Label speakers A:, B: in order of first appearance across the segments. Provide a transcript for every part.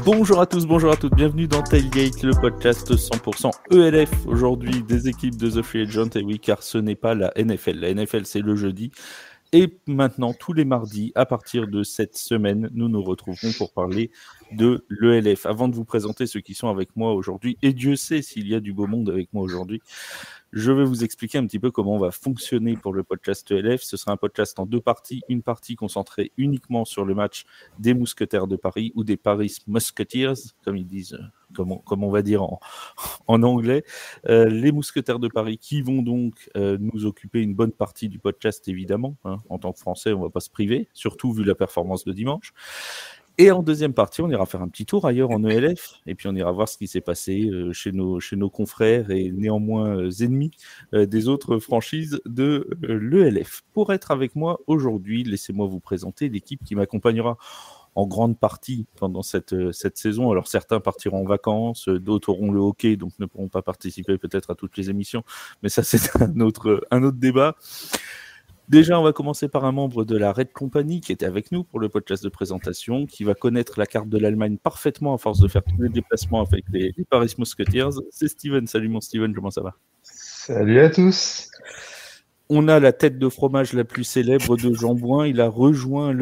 A: Bonjour à tous, bonjour à toutes, bienvenue dans Tailgate, le podcast 100% ELF. Aujourd'hui, des équipes de The Free Agent, et oui, car ce n'est pas la NFL. La NFL, c'est le jeudi. Et maintenant, tous les mardis, à partir de cette semaine, nous nous retrouverons pour parler de l'ELF. Avant de vous présenter ceux qui sont avec moi aujourd'hui, et Dieu sait s'il y a du beau monde avec moi aujourd'hui, je vais vous expliquer un petit peu comment on va fonctionner pour le podcast ELF. Ce sera un podcast en deux parties. Une partie concentrée uniquement sur le match des Mousquetaires de Paris ou des Paris Musketeers, comme ils disent, comme on va dire en anglais. Les Mousquetaires de Paris qui vont donc nous occuper une bonne partie du podcast, évidemment. En tant que Français, on ne va pas se priver, surtout vu la performance de dimanche. Et en deuxième partie, on ira faire un petit tour ailleurs en ELF, et puis on ira voir ce qui s'est passé chez nos confrères et néanmoins ennemis des autres franchises de l'ELF. Pour être avec moi aujourd'hui, laissez-moi vous présenter l'équipe qui m'accompagnera en grande partie pendant cette saison. Alors certains partiront en vacances, d'autres auront le hockey, donc ne pourront pas participer peut-être à toutes les émissions, mais ça c'est un autre débat. Déjà, on va commencer par un membre de la Red Company qui était avec nous pour le podcast de présentation, qui va connaître la carte de l'Allemagne parfaitement à force de faire tous les déplacements avec les Paris Musketeers. C'est Steven. Salut mon Steven, comment ça va ?
B: Salut à tous.
A: On a la tête de fromage la plus célèbre de Jambouin. Il a rejoint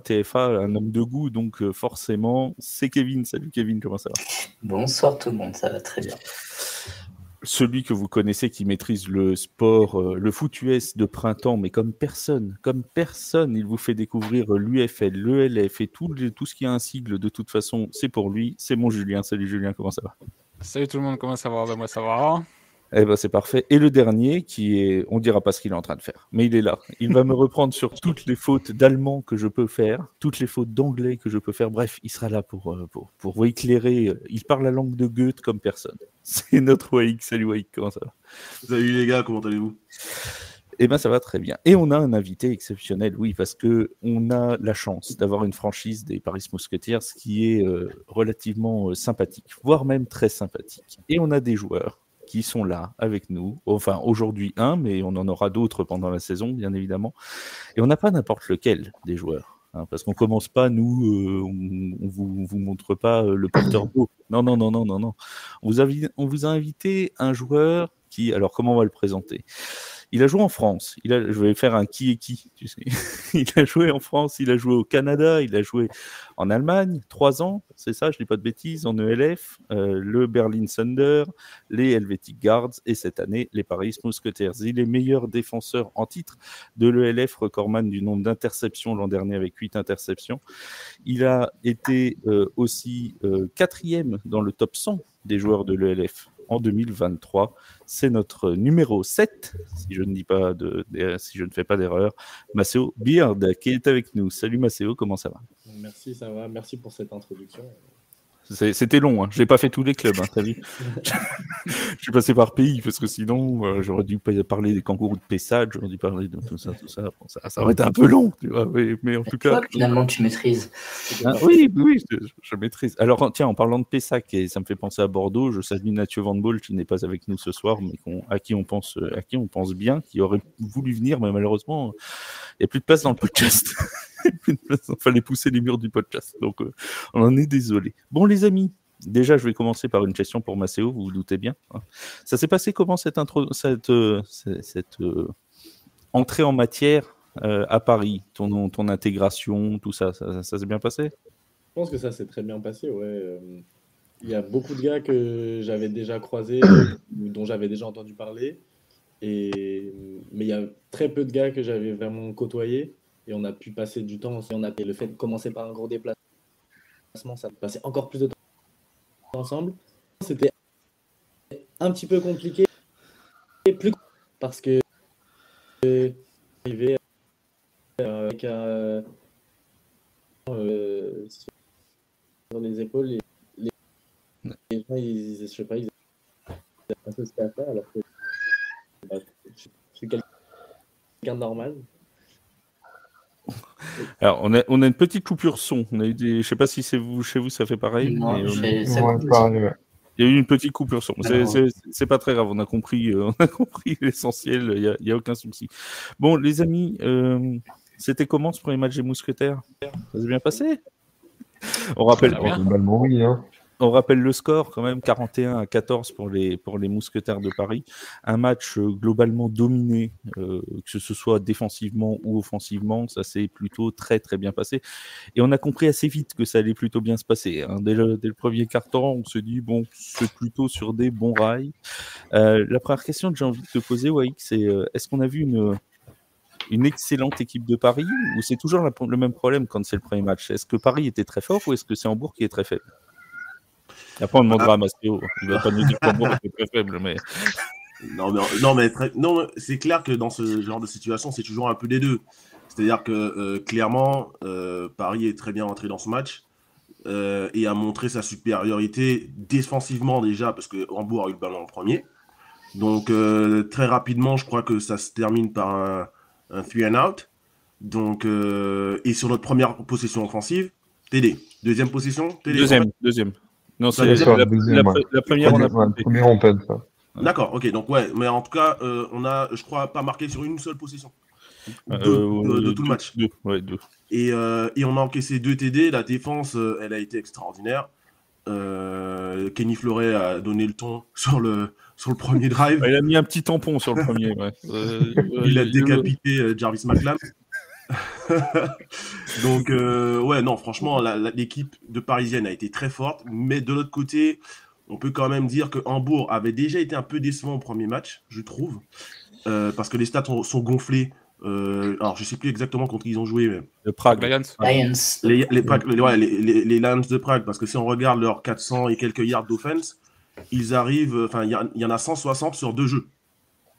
A: TFA, un homme de goût, donc forcément, c'est Kevin. Salut Kevin, comment ça va ?
C: Bonsoir tout le monde, ça va très bien.
A: Celui que vous connaissez qui maîtrise le sport, le foot US de printemps, mais comme personne, il vous fait découvrir l'UFL, l'ELF et tout ce qui a un sigle, de toute façon, c'est pour lui, c'est mon Julien. Salut Julien, comment ça va ?
D: Salut tout le monde, comment ça va ? Ben moi ça va.
A: Eh ben c'est parfait. Et le dernier, qui est, on dira pas ce qu'il est en train de faire, mais il est là. Il va me reprendre sur toutes les fautes d'allemand que je peux faire, toutes les fautes d'anglais que je peux faire. Bref, il sera là pour vous éclairer. Il parle la langue de Goethe comme personne. C'est notre Waïk. Salut Waïk, comment ça va ?
E: Salut les gars, comment allez-vous ?
A: Eh bien, ça va très bien. Et on a un invité exceptionnel, oui, parce qu'on a la chance d'avoir une franchise des Paris Musketeers qui est relativement sympathique, voire même très sympathique. Et on a des joueurs qui sont là avec nous. Enfin, aujourd'hui mais on en aura d'autres pendant la saison, bien évidemment. Et on n'a pas n'importe lequel des joueurs. Parce qu'on commence pas, nous, on vous montre pas le porteur d'eau. Non. On vous a invité un joueur qui, alors comment on va le présenter ? Il a joué en France. Je vais faire un qui est qui. Tu sais. Il a joué en France, il a joué au Canada, il a joué en Allemagne, 3 ans, c'est ça, je dis pas de bêtises, en ELF, le Berlin Thunder, les Helvetic Guards et cette année les Paris Musketeers. Il est meilleur défenseur en titre de l'ELF, recordman du nombre d'interceptions l'an dernier avec 8 interceptions. Il a été aussi 4e dans le top 100 des joueurs de l'ELF en 2023. C'est notre numéro 7, si je ne fais pas d'erreur, Maceo Beard, qui est avec nous. Salut Maceo, comment ça va ?
F: Merci, ça va. Merci pour cette introduction.
A: C'était long, hein. Je n'ai pas fait tous les clubs, t'as vu. Je suis passé par pays, parce que sinon, j'aurais dû parler des kangourous de Pessade, j'aurais dû parler de tout ça. Bon, ça aurait été un peu long, tu vois, mais en tout cas...
C: Finalement, tu maîtrises.
A: Oui, je maîtrise. Alors, tiens, en parlant de Pessac, et ça me fait penser à Bordeaux, je salue Mathieu Van Boel, qui n'est pas avec nous ce soir, mais à qui on pense bien, qui aurait voulu venir, mais malheureusement, il n'y a plus de place dans le podcast. Il fallait pousser les murs du podcast, donc on en est désolé. Bon, les amis, déjà, je vais commencer par une question pour Maceo, vous vous doutez bien. Ça s'est passé comment cette entrée en matière à Paris, ton intégration, tout ça s'est bien passé ?
F: Je pense que ça s'est très bien passé, ouais. Il y a beaucoup de gars que j'avais déjà croisés, dont j'avais déjà entendu parler, mais il y a très peu de gars que j'avais vraiment côtoyés, et on a pu passer du temps. Le fait de commencer par un gros déplacement, ça passait encore plus de temps ensemble. C'était un petit peu compliqué, parce que arrivé avec sur les épaules, les gens, je sais pas, ils un peu ce qu'il y a à faire, alors que je suis quelqu'un de normal.
A: Alors, on a une petite coupure son. Je sais pas si c'est chez vous, ça fait pareil.
C: Non,
A: mais,
B: pareil.
A: Il y a eu une petite coupure son. C'est pas très grave. On a compris l'essentiel. Il y a aucun souci. Bon, les amis, c'était comment ce premier match des Mousquetaires ? Ça s'est bien passé ? On rappelle,
D: Ah, bien.
B: Globalement, oui. Hein.
A: on rappelle le score quand même, 41-14 pour les Mousquetaires de Paris. Un match globalement dominé, que ce soit défensivement ou offensivement, ça s'est plutôt très très bien passé. Et on a compris assez vite que ça allait plutôt bien se passer. Hein. Dès le premier quart-temps, on se dit, bon, c'est plutôt sur des bons rails. La première question que j'ai envie de te poser, Waïk, c'est est-ce qu'on a vu une excellente équipe de Paris ou c'est toujours le même problème quand c'est le premier match? Est-ce que Paris était très fort ou est-ce que c'est Hambourg qui est très faible? Après, on demandera à Mastéo. Il va pas nous dire qu'Hambourg était très faible, mais...
E: Non, c'est clair que dans ce genre de situation, c'est toujours un peu des deux. C'est-à-dire que clairement, Paris est très bien entré dans ce match et a montré sa supériorité défensivement déjà, parce que Hambourg a eu le ballon en premier. Donc très rapidement, je crois que ça se termine par un 3 and out. Donc, et sur notre première possession offensive, TD. Deuxième possession, TD.
A: Deuxième. Non, c'est
B: Deuxième,
A: la première, on a
B: Le premier, on peine ça.
E: D'accord, ok, donc ouais, mais en tout cas, on a, je crois, pas marqué sur une seule possession de tout le match.
A: Deux.
E: Et on a encaissé 2 TD, la défense, elle a été extraordinaire. Kenny Fleuret a donné le ton sur le premier drive.
A: Il a mis un petit tampon sur le premier. Ouais.
E: Il a décapité Jarvis McLam. Donc, ouais, non, franchement, l'équipe de Parisienne a été très forte. Mais de l'autre côté, on peut quand même dire que Hambourg avait déjà été un peu décevant au premier match, je trouve. Parce que les stats sont gonflés. Alors, je sais plus exactement contre qui ils ont joué. Mais...
A: Le Prague.
C: Lions.
E: Les Lions de Prague. Parce que si on regarde leurs 400 et quelques yards d'offense, ils arrivent. Enfin, il y en a 160 sur 2 jeux.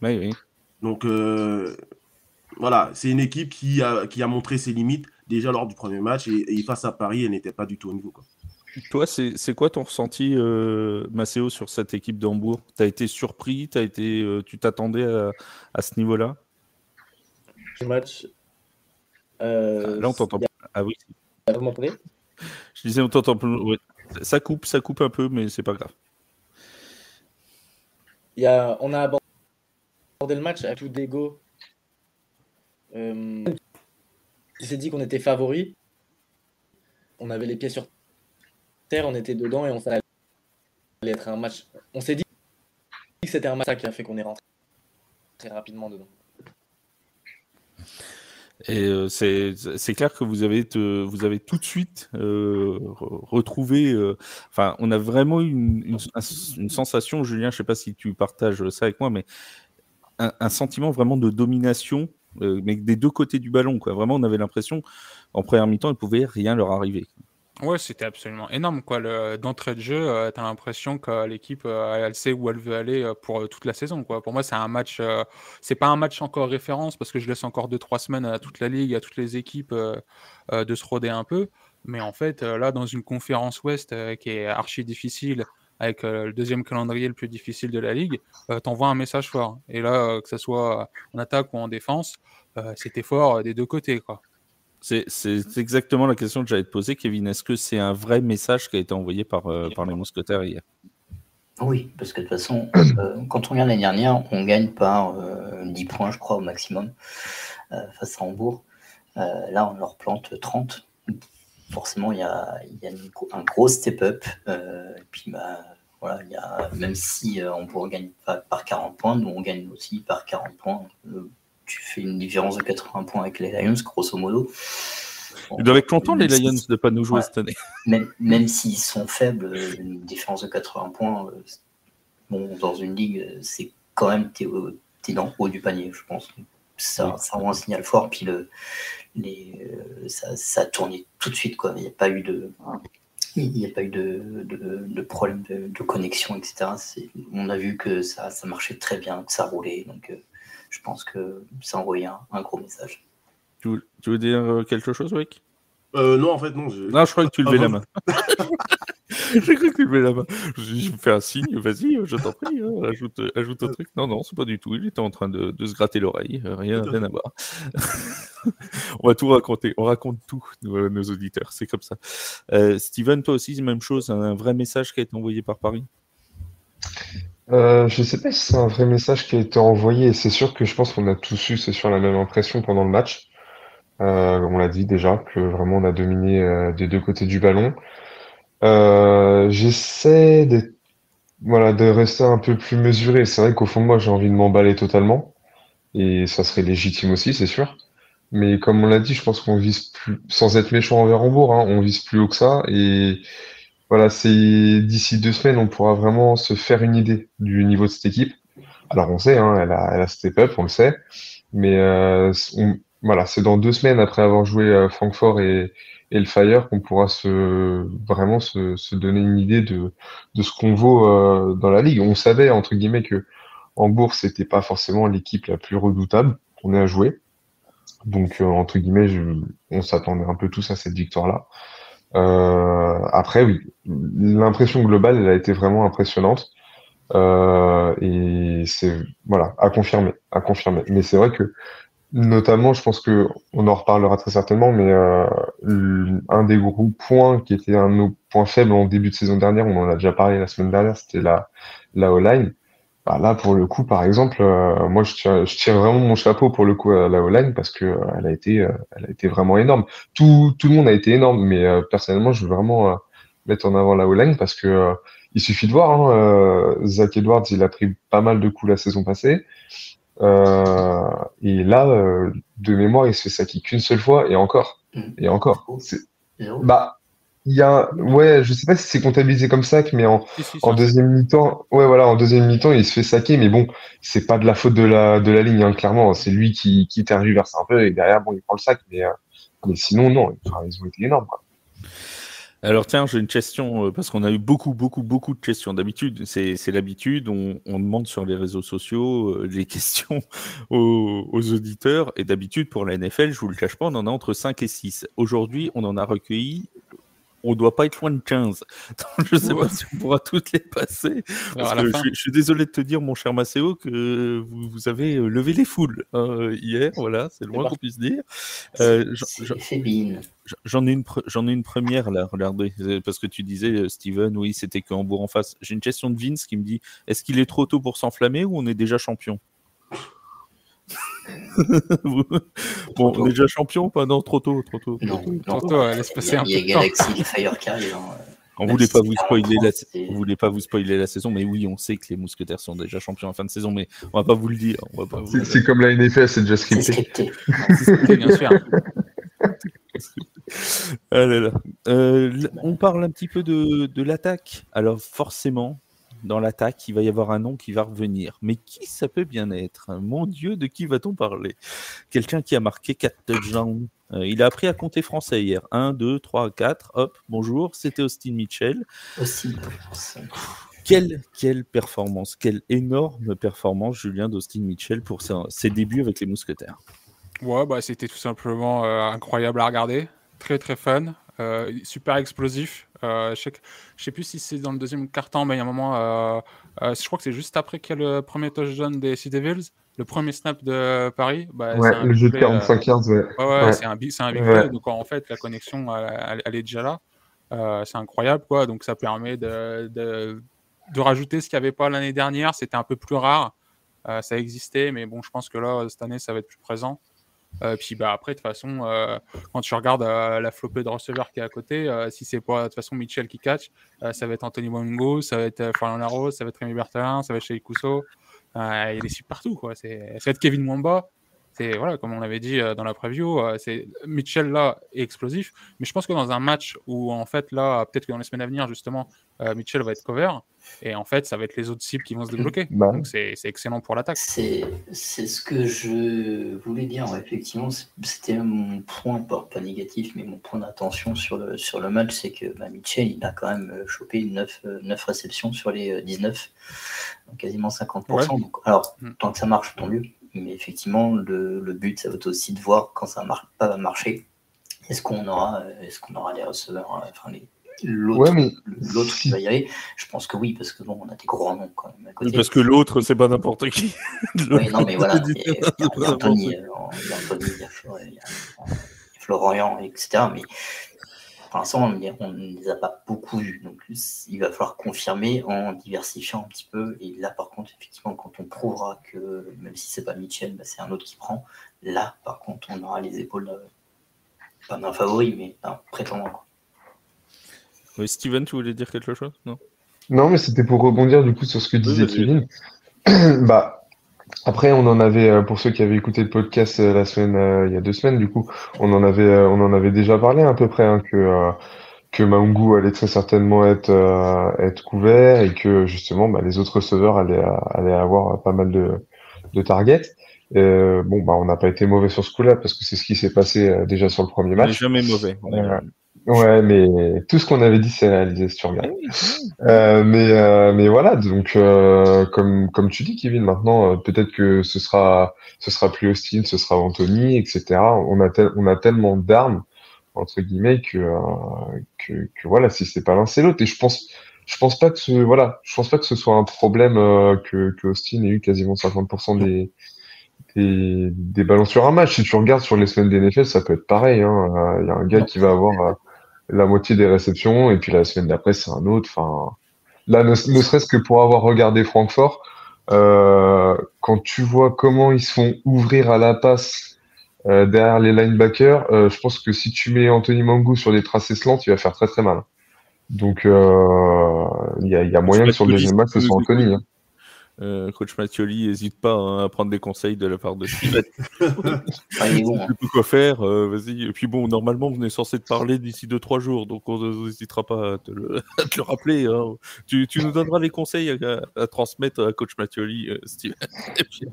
A: Oui.
E: Donc, voilà, c'est une équipe qui a montré ses limites déjà lors du premier match et face à Paris, elle n'était pas du tout au niveau, quoi.
A: Toi, c'est quoi ton ressenti, Maceo, sur cette équipe de Hambourg? Tu as été surpris? Tu t'attendais à ce niveau-là?
F: Le match.
A: Là, on t'entend. Ah oui.
F: Vous m'entendez?
A: Je disais, on t'entend plus. Ouais. Ça coupe un peu, mais c'est pas grave.
F: On a abordé le match avec tout d'ego. On s'est dit qu'on était favoris. On avait les pieds sur terre, on était dedans et on savait allait être un match. On s'est dit que c'était un match qui a fait qu'on est rentré très rapidement dedans.
A: Et c'est clair que vous avez tout de suite retrouvé. Enfin, on a vraiment eu une sensation, Julien. Je sais pas si tu partages ça avec moi, mais un sentiment vraiment de domination, mais des deux côtés du ballon, quoi. Vraiment, on avait l'impression, en première mi-temps, il ne pouvait rien leur arriver.
D: Ouais, c'était absolument énorme, quoi. D'entrée de jeu, t'as l'impression que l'équipe, elle sait où elle veut aller pour toute la saison, quoi. Pour moi, c'est un match, c'est pas un match encore référence parce que je laisse encore 2-3 semaines à toute la ligue, à toutes les équipes de se roder un peu. Mais en fait, là, dans une conférence Ouest qui est archi difficile, avec le deuxième calendrier le plus difficile de la ligue, t'envoies un message fort. Et là, que ce soit en attaque ou en défense, c'était fort des deux côtés, quoi.
A: C'est exactement la question que j'allais te poser, Kevin. Est-ce que c'est un vrai message qui a été envoyé par les Mousquetaires hier?
C: Oui, parce que de toute façon, quand on regarde l'année dernière, on gagne par 10 points, je crois, au maximum, face à Hambourg. Là, on leur plante 30. Forcément, il y a un gros step-up. Et puis, voilà, même si Hambourg gagne pas par 40 points, nous, on gagne aussi par 40 points. Tu fais une différence de 80 points avec les Lions, grosso modo.
A: Ils doivent être contents, les Lions, de ne pas nous jouer cette année.
C: Même s'ils sont faibles, une différence de 80 points, dans une ligue, c'est quand même, t'es dans le haut du panier, je pense. Ça rend un signal fort, puis ça a tourné tout de suite, quoi. Il n'y a pas eu de problème de connexion, etc. On a vu que ça marchait très bien, que ça roulait, donc je pense que ça a envoyé un gros message.
A: Tu veux dire quelque chose, Wick?
E: Non, en fait, non.
A: Non, je crois que tu levais la main. J'ai cru que tu levais la main. Je me fais un signe, vas-y, je t'en prie, ajoute un truc. Non, c'est pas du tout. Il était en train de se gratter l'oreille. Rien à voir. On va tout raconter. On raconte tout, nos auditeurs. C'est comme ça. Steven, toi aussi, c'est la même chose. Un vrai message qui a été envoyé par Paris?
B: Je sais pas si c'est un vrai message qui a été envoyé. C'est sûr que je pense qu'on a tous eu, c'est sûr, la même impression pendant le match. On l'a dit déjà, que vraiment on a dominé des deux côtés du ballon. J'essaie de rester un peu plus mesuré. C'est vrai qu'au fond de moi, j'ai envie de m'emballer totalement. Et ça serait légitime aussi, c'est sûr. Mais comme on l'a dit, je pense qu'on vise plus, sans être méchant envers Hambourg, hein, on vise plus haut que ça. Et voilà, c'est d'ici 2 semaines, on pourra vraiment se faire une idée du niveau de cette équipe. Alors on sait, hein, elle a step up, on le sait. Mais voilà, c'est dans 2 semaines après avoir joué Francfort et le Fire qu'on pourra vraiment se donner une idée de ce qu'on vaut dans la ligue. On savait, entre guillemets, que Hambourg, c'était pas forcément l'équipe la plus redoutable qu'on ait à jouer. Donc, entre guillemets, on s'attendait un peu tous à cette victoire-là. Après, oui, l'impression globale, elle a été vraiment impressionnante. Et c'est, voilà, à confirmer, à confirmer. Mais c'est vrai que, notamment, je pense que on en reparlera très certainement, mais un des gros points qui était un de nos points faibles en début de saison dernière, on en a déjà parlé la semaine dernière, c'était la O-line. Bah là, pour le coup, par exemple, moi, je tire vraiment mon chapeau pour le coup à la O-line parce que elle a été vraiment énorme. Tout le monde a été énorme, mais personnellement, je veux vraiment mettre en avant la O-line parce que il suffit de voir, hein, Zach Edwards, il a pris pas mal de coups la saison passée. Euh, et là, de mémoire, il se fait saquer qu'une seule fois et encore. Et encore. Bah, ouais, je sais pas si c'est comptabilisé comme sac, mais en deuxième mi-temps, ouais, voilà, en deuxième mi-temps, il se fait saquer, mais bon, c'est pas de la faute de la ligne, hein, clairement. C'est lui qui tergiverse un peu et derrière, bon, il prend le sac, mais sinon, non, enfin, ils ont été énormes, quoi.
A: Alors tiens, j'ai une question, parce qu'on a eu beaucoup de questions. D'habitude, c'est l'habitude, on demande sur les réseaux sociaux des questions aux auditeurs, et d'habitude, pour la NFL, je vous le cache pas, on en a entre 5 et 6. Aujourd'hui, on en a recueilli, on doit pas être loin de 15. Donc, je sais pas si on pourra toutes les passer. Parce que je suis désolé de te dire, mon cher Maceo, que vous avez levé les foules hier, voilà, c'est le moins qu'on puisse dire. J'en ai une première là, regardez, parce que tu disais, Steven, oui, c'était que Hambourg en face. J'ai une question de Vince qui me dit, est-ce qu'il est trop tôt pour s'enflammer ou on est déjà champion? Bon, on est déjà champion ou pas? Non, trop tôt.
C: Non,
D: laisse passer un peu
C: de temps. Il y a Galaxy, le Fire qui arrive.
A: On voulait pas vous spoiler la saison, mais oui, on sait que les Mousquetaires sont déjà champions en fin de saison, mais on va pas vous le dire.
B: C'est comme la NFL, c'est déjà scripté.
C: C'est scripté.
D: C'est scripté, bien sûr.
A: Ah là là. On parle un petit peu de l'attaque. Alors forcément, dans l'attaque, il va y avoir un nom qui va revenir. Mais qui ça peut bien être? Mon Dieu, de qui va-t-on parler? Quelqu'un qui a marqué 4 touchdowns. Il a appris à compter français hier. 1, 2, 3, 4. Hop, bonjour, c'était Austin Mitchell. Quelle performance, quelle énorme performance, Julien, d'Austin Mitchell pour ses débuts avec les Mousquetaires.
D: Ouais, bah, c'était tout simplement incroyable à regarder. Très, très fun. Super explosif. Je sais plus si c'est dans le deuxième quart-temps, mais il y a un moment, je crois que c'est juste après qu'il y a le premier touchdown des Sea Devils, le premier snap de Paris. Bah,
B: ouais, le jeu de 45-15, ouais.
D: Ouais, c'est un big play. Donc en fait, la connexion, elle est déjà là. C'est incroyable, quoi. Donc ça permet de rajouter ce qu'il n'y avait pas l'année dernière. C'était un peu plus rare. Ça existait, mais bon, je pense que là, cette année, ça va être plus présent. Puis bah après, de toute façon, quand tu regardes la flopée de receveurs qui est à côté, si c'est pas de toute façon Mitchell qui catch, ça va être Anthony Mongo, ça va être Florian Larose, ça va être Rémi Berthelin, ça va être Shea Cousso. Il est super partout, quoi. Ça va être Kevin Mwamba. C'est, voilà, comme on l'avait dit dans la preview, c'est Mitchell là est explosif, mais je pense que dans un match où en fait là, peut-être que dans les semaines à venir justement, Mitchell va être cover et en fait ça va être les autres cibles qui vont se débloquer. Donc c'est excellent pour l'attaque.
C: C'est ce que je voulais dire. Effectivement, c'était mon point, pas négatif, mais mon point d'attention sur le match, c'est que Mitchell il a quand même chopé 9 réceptions sur les 19, donc quasiment 50%. Ouais. Donc, alors tant que ça marche, tant mieux. Mais effectivement, le but, ça va être aussi de voir quand ça pas marcher. Est-ce qu'on aura les receveurs, l'autre qui va y aller? Je pense que oui, parce que bon, on a des gros noms quand même à côté.
A: Parce que l'autre, c'est pas n'importe qui.
C: Oui, non, mais voilà. Il y a Anthony, il y a Florian, etc. Mais pour l'instant, on ne les a pas beaucoup vus. Donc, il va falloir confirmer en diversifiant un petit peu. Et là, par contre, effectivement, quand on prouvera que même si c'est pas Mitchell, c'est un autre qui prend, là, par contre, on aura les épaules pas d'un favori, mais d'un prétendant. Quoi.
A: Oui, Steven, tu voulais dire quelque chose? Non.
B: Non, mais c'était pour rebondir du coup sur ce que disait
A: vas-y.
B: Kevin. Bah, après, on en avait, pour ceux qui avaient écouté le podcast la semaine, il y a 2 semaines, du coup, on en avait déjà parlé à peu près, hein, que Maungu allait très certainement être couvert et que justement, bah, les autres receveurs allaient avoir pas mal de targets. Bon, bah, on n'a pas été mauvais sur ce coup-là parce que c'est ce qui s'est passé déjà sur le premier
A: On n'est
B: match.
A: jamais mauvais.
B: Ouais, mais tout ce qu'on avait dit, c'est réalisé, si tu regardes. Mais voilà, donc comme tu dis, Kevin, maintenant peut-être que ce sera plus Austin, ce sera Anthony, etc. On a tellement d'armes entre guillemets que voilà, si c'est pas l'un, c'est l'autre. Et je pense pas que ce soit un problème que Austin ait eu quasiment 50% des ballons sur un match. Si tu regardes sur les semaines d'NFL, ça peut être pareil. Hein. Il y a un gars qui va avoir la moitié des réceptions et puis la semaine d'après c'est un autre. Enfin, là, ne serait-ce que pour avoir regardé Francfort, quand tu vois comment ils se font ouvrir à la passe derrière les linebackers, je pense que si tu mets Anthony Maungu sur des tracés slants, il va faire très très mal. Donc il y a moyen que sur le deuxième match ce soit Anthony. Hein.
A: Coach Mathioli n'hésite pas hein, à prendre des conseils de la part de Steven.
C: Il est bon.
A: Je sais plus quoi faire, vas-y. Et puis bon, normalement, on est censé te parler d'ici 2-3 jours, donc on n'hésitera pas à te le rappeler. Hein. Tu nous donneras les conseils à transmettre à Coach Mathioli, Steven. Et puis,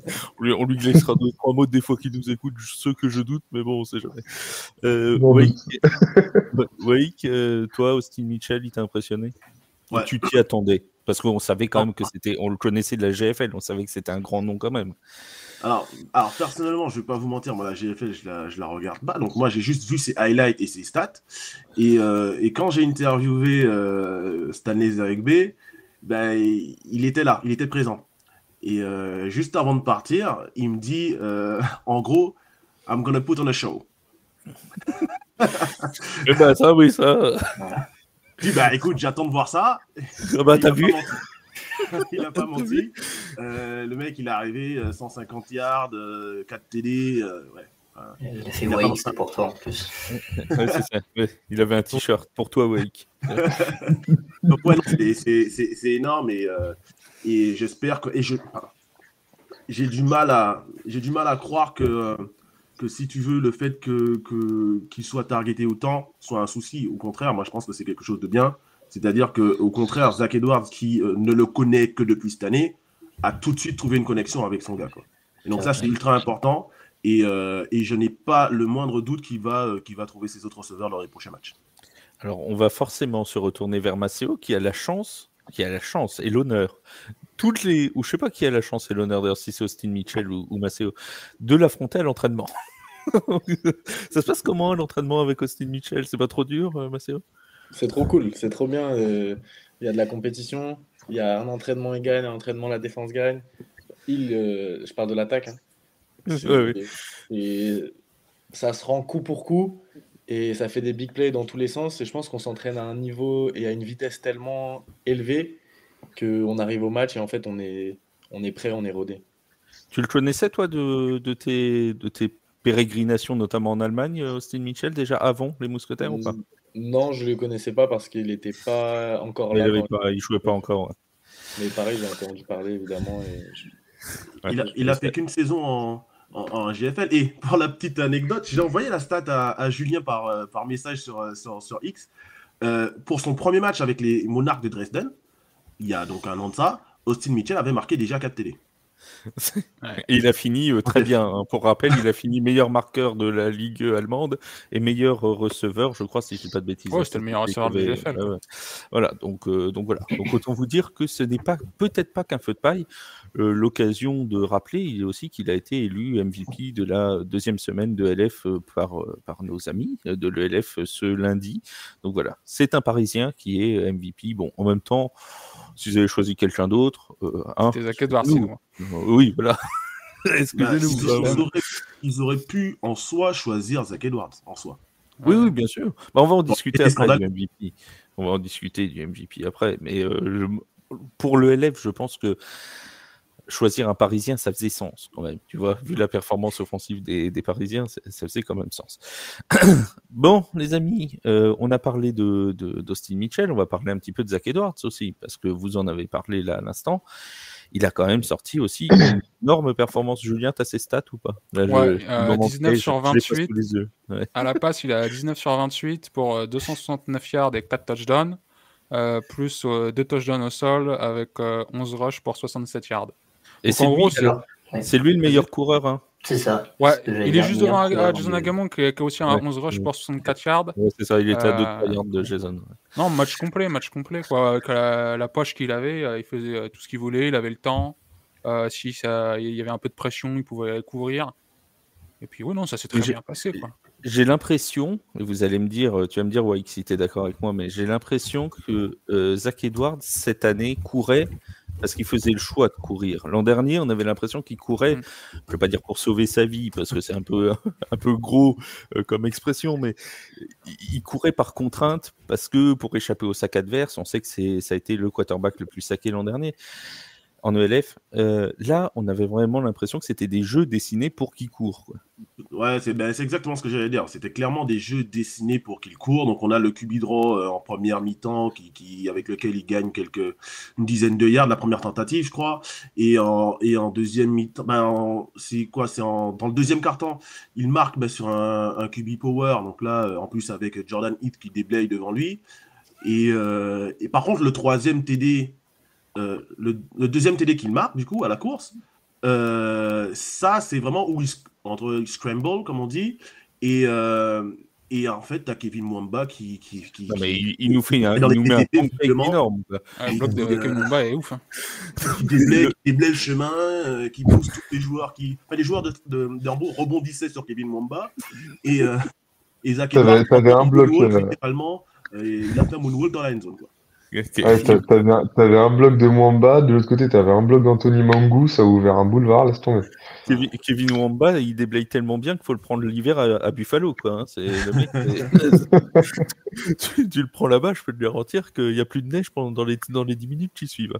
A: on lui glissera 2-3 mots des fois qu'il nous écoute, ceux que je doute, mais bon, on sait jamais. Wake, toi, Austin Mitchell, il t'a impressionné? Ouais. Tu t'y attendais? Parce qu'on savait quand même que c'était, on le connaissait de la GFL, on savait que c'était un grand nom quand même.
E: Alors personnellement, je vais pas vous mentir, moi la GFL, je la regarde pas. Donc moi, j'ai juste vu ses highlights et ses stats. Et quand j'ai interviewé Stanley Zerigbe, ben il était là, il était présent. Et juste avant de partir, il me dit, en gros, I'm gonna put on a show.
A: Et ben ça, oui, ça.
E: Je dis, bah écoute, j'attends de voir ça.
A: Bah t'as vu?
E: Il n'a pas menti. Le mec, il est arrivé 150 yards, 4 TD. Ouais.
C: Il a fait Wake, c'est pour toi en plus.
A: Ouais, c'est ça. Ouais. Il avait un t-shirt pour toi, Wake.
E: Donc, ouais, c'est énorme et j'espère que. J'ai du mal à croire que si tu veux, le fait qu'il soit targeté autant soit un souci. Au contraire, moi, je pense que c'est quelque chose de bien. C'est-à-dire qu'au contraire, Zach Edwards, qui ne le connaît que depuis cette année, a tout de suite trouvé une connexion avec son gars. Quoi. Et donc ça, c'est ultra important. Et je n'ai pas le moindre doute qu'il va trouver ses autres receveurs lors des prochains matchs.
A: Alors, on va forcément se retourner vers Maceo, qui a la chance et l'honneur. Ou je sais pas qui a la chance et l'honneur, d'ailleurs, si c'est Austin Mitchell ou Maceo, de l'affronter à l'entraînement. Ça se passe comment l'entraînement avec Austin Mitchell? C'est pas trop dur, Maceo?
F: C'est trop cool, c'est trop bien. Il y a de la compétition, il y a un entraînement il gagne, un entraînement la défense gagne. Je parle de l'attaque. Hein. Et ça se rend coup pour coup et ça fait des big plays dans tous les sens. Et je pense qu'on s'entraîne à un niveau et à une vitesse tellement élevée qu'on arrive au match et en fait on est prêt, on est rodé.
A: Tu le connaissais toi de tes pérégrinations, notamment en Allemagne, Austin Mitchell, déjà avant les Mousquetaires ou pas?
F: Non, je ne le connaissais pas parce qu'il n'était pas encore là.
A: Il jouait pas encore. Ouais.
F: Mais pareil, j'ai entendu parler évidemment.
E: Il a fait qu'une saison en GFL. Et pour la petite anecdote, j'ai envoyé la stat à Julien par message sur X. Pour son premier match avec les Monarques de Dresden, il y a donc un an de ça, Austin Mitchell avait marqué déjà 4 TD.
A: Et il a fini très bien. Hein. Pour rappel, il a fini meilleur marqueur de la Ligue allemande et meilleur receveur, je crois, si je ne dis pas de bêtises.
D: Ouais, c'était le meilleur receveur de la GFL.
A: Voilà, donc voilà. Donc autant vous dire que ce n'est peut-être pas qu'un feu de paille. L'occasion de rappeler aussi qu'il a été élu MVP de la deuxième semaine de LF par nos amis de l'ELF ce lundi. Donc voilà, c'est un Parisien qui est MVP. Bon, en même temps, si vous avez choisi quelqu'un d'autre,
D: c'est Zach Edwards, sinon.
A: Oui, voilà. Excusez-nous.
E: Ils auraient pu en soi choisir Zach Edwards en soi.
A: Oui, bien sûr. Bah, on va en discuter après du MVP. On va en discuter du MVP après. Mais pour le LF, je pense que choisir un Parisien, ça faisait sens quand même. Tu vois, vu la performance offensive des Parisiens, ça faisait quand même sens. Bon, les amis, on a parlé d'Austin Mitchell, on va parler un petit peu de Zach Edwards aussi, parce que vous en avez parlé là à l'instant. Il a quand même sorti aussi une énorme performance. Julien, tu as ses stats ou pas? Là,
D: Ouais,
A: je
D: 19 sur
A: je l'ai pas sous
D: 28.
A: les yeux. Ouais.
D: À la passe, il a 19 sur 28 pour 269 yards et 4 touchdowns, plus 2 touchdowns au sol avec 11 rushs pour 67 yards.
A: Et
D: Donc, en gros,
A: c'est lui le meilleur coureur. Hein.
C: C'est ça.
D: Ouais, il est juste devant Jason
C: Agamon.
D: Agamon qui a aussi un 11 rush pour 64 yards.
A: Ouais, c'est ça, il était à 2-3 yards de Jason. Ouais.
D: Non, match complet, quoi. Avec la poche qu'il avait, il faisait tout ce qu'il voulait, il avait le temps. Si il y avait un peu de pression, il pouvait couvrir. Et puis oui, non, ça s'est très bien passé, quoi.
A: J'ai l'impression, et vous allez me dire, tu vas me dire, ouais, si tu es d'accord avec moi, mais j'ai l'impression que Zach Edwards, cette année, courait parce qu'il faisait le choix de courir. L'an dernier, on avait l'impression qu'il courait, je ne vais pas dire pour sauver sa vie, parce que c'est un peu gros comme expression, mais il courait par contrainte, parce que pour échapper au sac adverse, on sait que ça a été le quarterback le plus saqué l'an dernier en ELF. Là, on avait vraiment l'impression que c'était des jeux dessinés pour qu'il court, quoi.
E: Ouais, c'est exactement ce que j'allais dire. C'était clairement des jeux dessinés pour qu'il court. Donc, on a le QB draw en première mi-temps avec lequel il gagne une dizaine de yards, la première tentative, je crois. Et en deuxième mi-temps, dans le deuxième quart-temps, il marque sur un QB power. Donc là, en plus, avec Jordan Heath qui déblaye devant lui. Et par contre, le troisième TD, le deuxième TD qu'il marque, du coup, à la course, ça, c'est vraiment où entre scramble, comme on dit, et en fait, t'as Kevin Mwamba qui
A: non, mais il nous met un pancake énorme.
D: Le bloc de Kevin Mwamba est ouf. Hein.
E: Qui déblaye le chemin, qui pousse tous les joueurs les joueurs de Hambourg rebondissaient sur Kevin Mwamba, et Zach Edwards,
B: t'avais un bloc
E: littéralement, il a fait un moonwalk dans la end zone, quoi.
B: Okay. Ouais, t'avais un bloc de Mwamba, de l'autre côté t'avais un bloc d'Anthony Mangou, ça a ouvert un boulevard, laisse tomber.
A: Kevin Mwamba, il déblaye tellement bien qu'il faut le prendre l'hiver à Buffalo, quoi. Hein. C'est le mec. tu le prends là-bas, je peux te garantir qu'il n'y a plus de neige dans les 10 minutes qui suivent.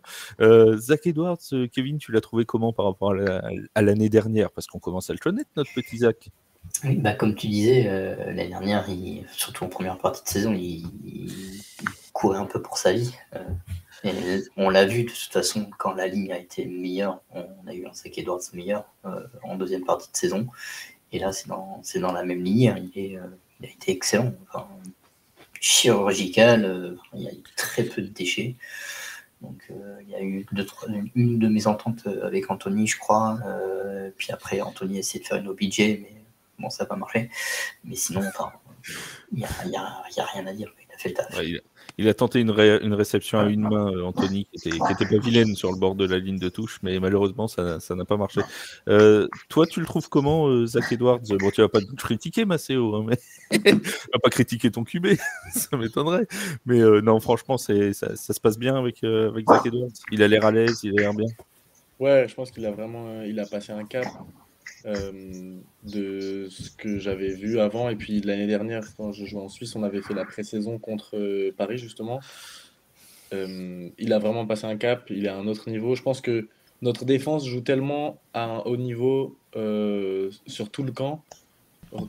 A: Zach Edwards, Kevin, tu l'as trouvé comment par rapport à l'année dernière? Parce qu'on commence à le connaître, notre petit Zach.
C: Oui, comme tu disais, l'année dernière, surtout en première partie de saison, il courait un peu pour sa vie. Et on l'a vu de toute façon, quand la ligne a été meilleure, on a eu un Zach Edwards meilleur en deuxième partie de saison. Et là, c'est dans la même ligne. Il a été excellent. Enfin, chirurgical, il y a eu très peu de déchets. Donc, il y a eu une de mes ententes avec Anthony, je crois. Puis après, Anthony a essayé de faire une OBJ, mais bon, ça n'a pas marché. Mais sinon, il n'y a rien à dire. Il a fait le taf.
A: Ouais, il a tenté une réception à une main, Anthony, qui était pas vilaine sur le bord de la ligne de touche, mais malheureusement, ça n'a pas marché. Toi, tu le trouves comment, Zach Edwards? Bon, tu vas pas te critiquer, Maceo, hein, mais tu vas pas critiquer ton QB, ça m'étonnerait. Mais non, franchement, ça se passe bien avec Zach Edwards. Il a l'air à l'aise, il a l'air bien.
F: Ouais, je pense qu'il a passé un cap de ce que j'avais vu avant. Et puis l'année dernière, quand je jouais en Suisse, on avait fait la pré-saison contre Paris, justement. Il a vraiment passé un cap, il est à un autre niveau. Je pense que notre défense joue tellement à un haut niveau sur tout le camp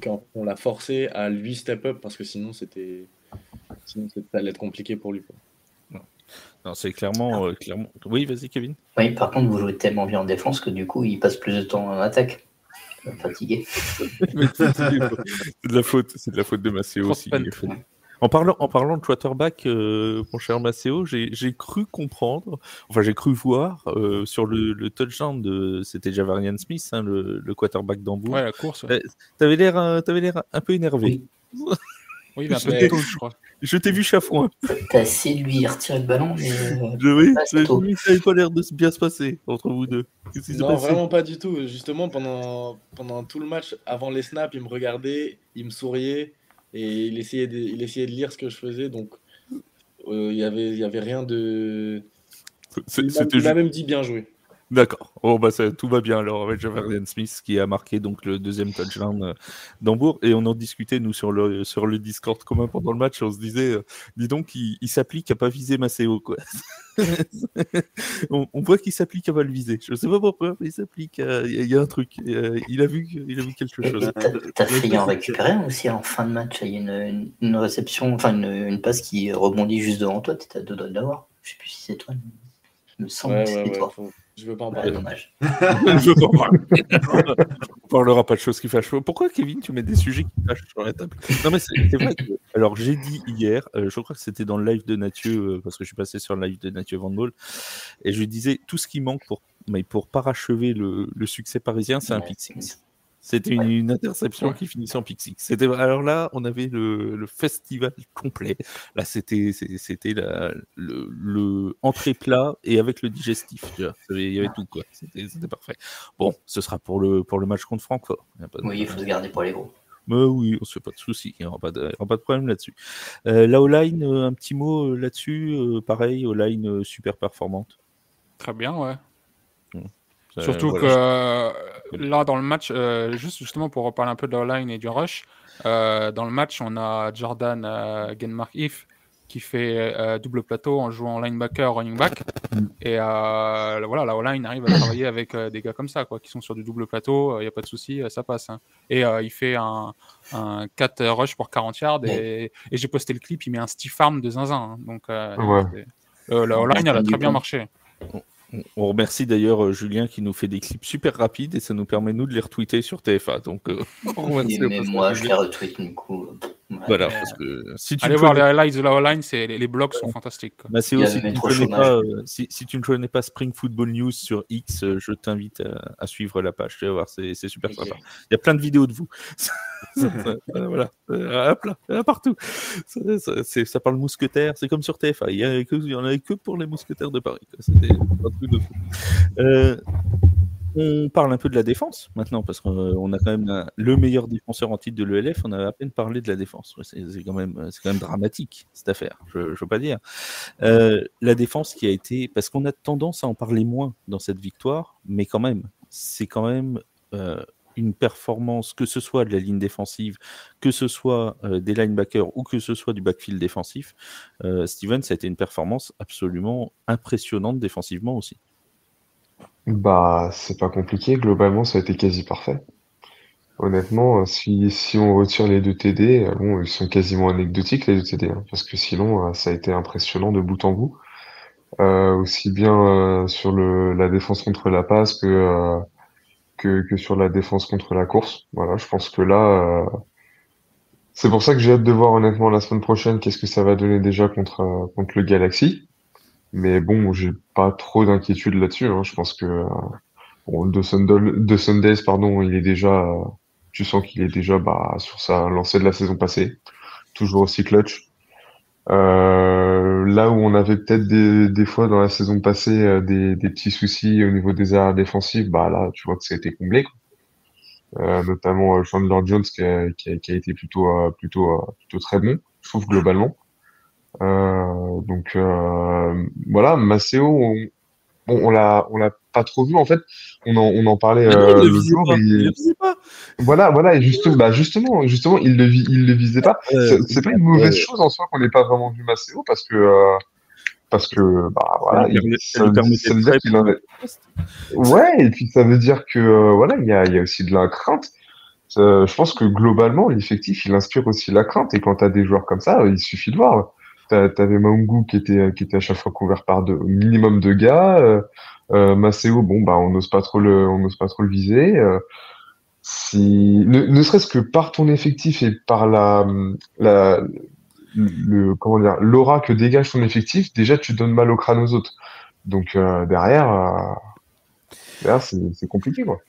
F: qu'on l'a forcé à lui step up, parce que sinon ça allait être compliqué pour lui, quoi.
A: Non, c'est clairement. Oui, vas-y, Kevin.
C: Oui, par contre, vous jouez tellement bien en défense que du coup, il passe plus de temps en attaque. Fatigué.
A: C'est de la faute de Maceo aussi. En parlant de quarterback, mon cher Maceo, j'ai cru comprendre, enfin j'ai cru voir sur le touchdown c'était Javarian Smith, hein, le quarterback d'Hambourg.
D: Ouais, la course.
A: Ouais. T'avais l'air un peu énervé.
C: Oui,
D: il a un peu de tôt, je crois.
A: Je t'ai vu chafouin.
C: T'as essayé de lui retirer le ballon, mais.
A: Oui, ça n'avait pas l'air de bien se passer entre vous deux.
F: Non, vraiment pas du tout. Justement, pendant tout le match, avant les snaps, il me regardait, il me souriait et il essayait de lire ce que je faisais. Donc, il y avait rien de. Il m'a même dit bien joué.
A: D'accord. Oh, bah, tout va bien alors avec Javarian Smith qui a marqué donc le deuxième touchdown d'Hambourg. Et on en discutait, nous, sur le Discord commun pendant le match. On se disait, dis donc, il s'applique à pas viser Maceo, quoi. on voit qu'il s'applique à pas le viser. Je sais pas pourquoi, mais il s'applique. Il y a un truc. Il a vu quelque chose.
C: T'as failli en récupérer aussi en fin de match. Il y a une réception, enfin une passe qui rebondit juste devant toi. T'étais à 2 doigts de l'avoir. Je sais plus si c'est toi. Il me semble que c'était toi.
F: Je veux pas en
C: Ouais,
F: parler.
C: dommage.
A: On parlera pas de choses qui fâchent. Pourquoi, Kevin, tu mets des sujets qui fâchent sur la table? Non, mais c'est vrai que... Alors, j'ai dit hier, je crois que c'était dans le live de Nathieu, parce que je suis passé sur le live de Nathieu Van Ball, et je lui disais, tout ce qui manque pour parachever le succès parisien, c'est un pick six. C'était une interception qui finissait en pick six. Alors là, on avait le festival complet. Là, c'était le entrée plat et avec le digestif. Il y avait tout, quoi. C'était parfait. Bon, ce sera pour le match contre Francfort.
C: Oui, il faut se garder pour les gros.
A: Mais oui, on se fait pas de soucis. Il n'y aura pas de problème là-dessus. La O-line, un petit mot là-dessus. Pareil, O-line super performante.
D: Très bien, ouais. Surtout voilà. Que là, dans le match, juste justement pour reparler un peu de la line et du rush, dans le match, on a Jordan Genmark-If qui fait double plateau en jouant linebacker, running back. Et voilà, la O-line arrive à travailler avec des gars comme ça, quoi, qui sont sur du double plateau, il n'y a pas de souci, ça passe. Hein. Et il fait un 4 rush pour 40 yards et j'ai posté le clip, il met un stiff arm de zinzin. Hein. Donc la O-line, elle a très bien marché.
A: On remercie d'ailleurs Julien qui nous fait des clips super rapides et ça nous permet nous de les retweeter sur TFA. Donc,
C: mais moi je les retweet du coup.
A: Voilà, parce que si tu
D: allez voir les highlights de la O-line, les blogs sont fantastiques.
A: Bah, c'est aussi, si tu ne connais pas Spring Football News sur X, je t'invite à suivre la page. Tu vas voir, c'est super sympa. Il y a plein de vidéos de vous. Voilà, hop là, partout. Ça parle mousquetaire, c'est comme sur TFA. Il y en avait que pour les mousquetaires de Paris. C'était un truc de fou. On parle un peu de la défense maintenant, parce qu'on a quand même le meilleur défenseur en titre de l'ELF. On a à peine parlé de la défense. C'est quand même dramatique, cette affaire. Je ne veux pas dire. La défense qui a été... Parce qu'on a tendance à en parler moins dans cette victoire, mais quand même, c'est quand même une performance, que ce soit de la ligne défensive, que ce soit des linebackers ou que ce soit du backfield défensif. Steven, ça a été une performance absolument impressionnante défensivement aussi.
B: Bah, c'est pas compliqué. Globalement, ça a été quasi parfait. Honnêtement, si on retire les 2 TD, bon, ils sont quasiment anecdotiques, les 2 TD, hein, parce que sinon, ça a été impressionnant de bout en bout. Aussi bien sur la défense contre la passe que sur la défense contre la course. Voilà, je pense que là, c'est pour ça que j'ai hâte de voir honnêtement la semaine prochaine qu'est-ce que ça va donner déjà contre le Galaxy. Mais bon, j'ai pas trop d'inquiétude là-dessus. Hein. Je pense que de Sundays, pardon, il est déjà, tu sens qu'il est déjà sur sa lancée de la saison passée, toujours aussi clutch. Là où on avait peut-être des fois dans la saison passée des petits soucis au niveau des arrières défensifs, là tu vois que ça a été comblé. Quoi. Notamment Chandler Jones qui a été plutôt très bon, je trouve globalement. Donc voilà, Maceo, on l'a pas trop vu en fait. On en parlait le jour.
A: Il le visait pas.
B: Voilà, et justement, il le visait pas. C'est pas une mauvaise chose en soi qu'on n'ait pas vraiment vu Maceo parce que voilà, ça veut dire qu'il en est. Ouais, et puis ça veut dire que voilà, il y a aussi de la crainte. Je pense que globalement, l'effectif, il inspire aussi la crainte. Et quand t'as des joueurs comme ça, il suffit de voir. T'avais Maungu qui était à chaque fois couvert par minimum 2 gars. Maceo, on n'ose pas trop le viser. Ne serait-ce que par ton effectif et par l'aura que dégage ton effectif, déjà tu donnes mal au crâne aux autres. Donc derrière c'est compliqué quoi.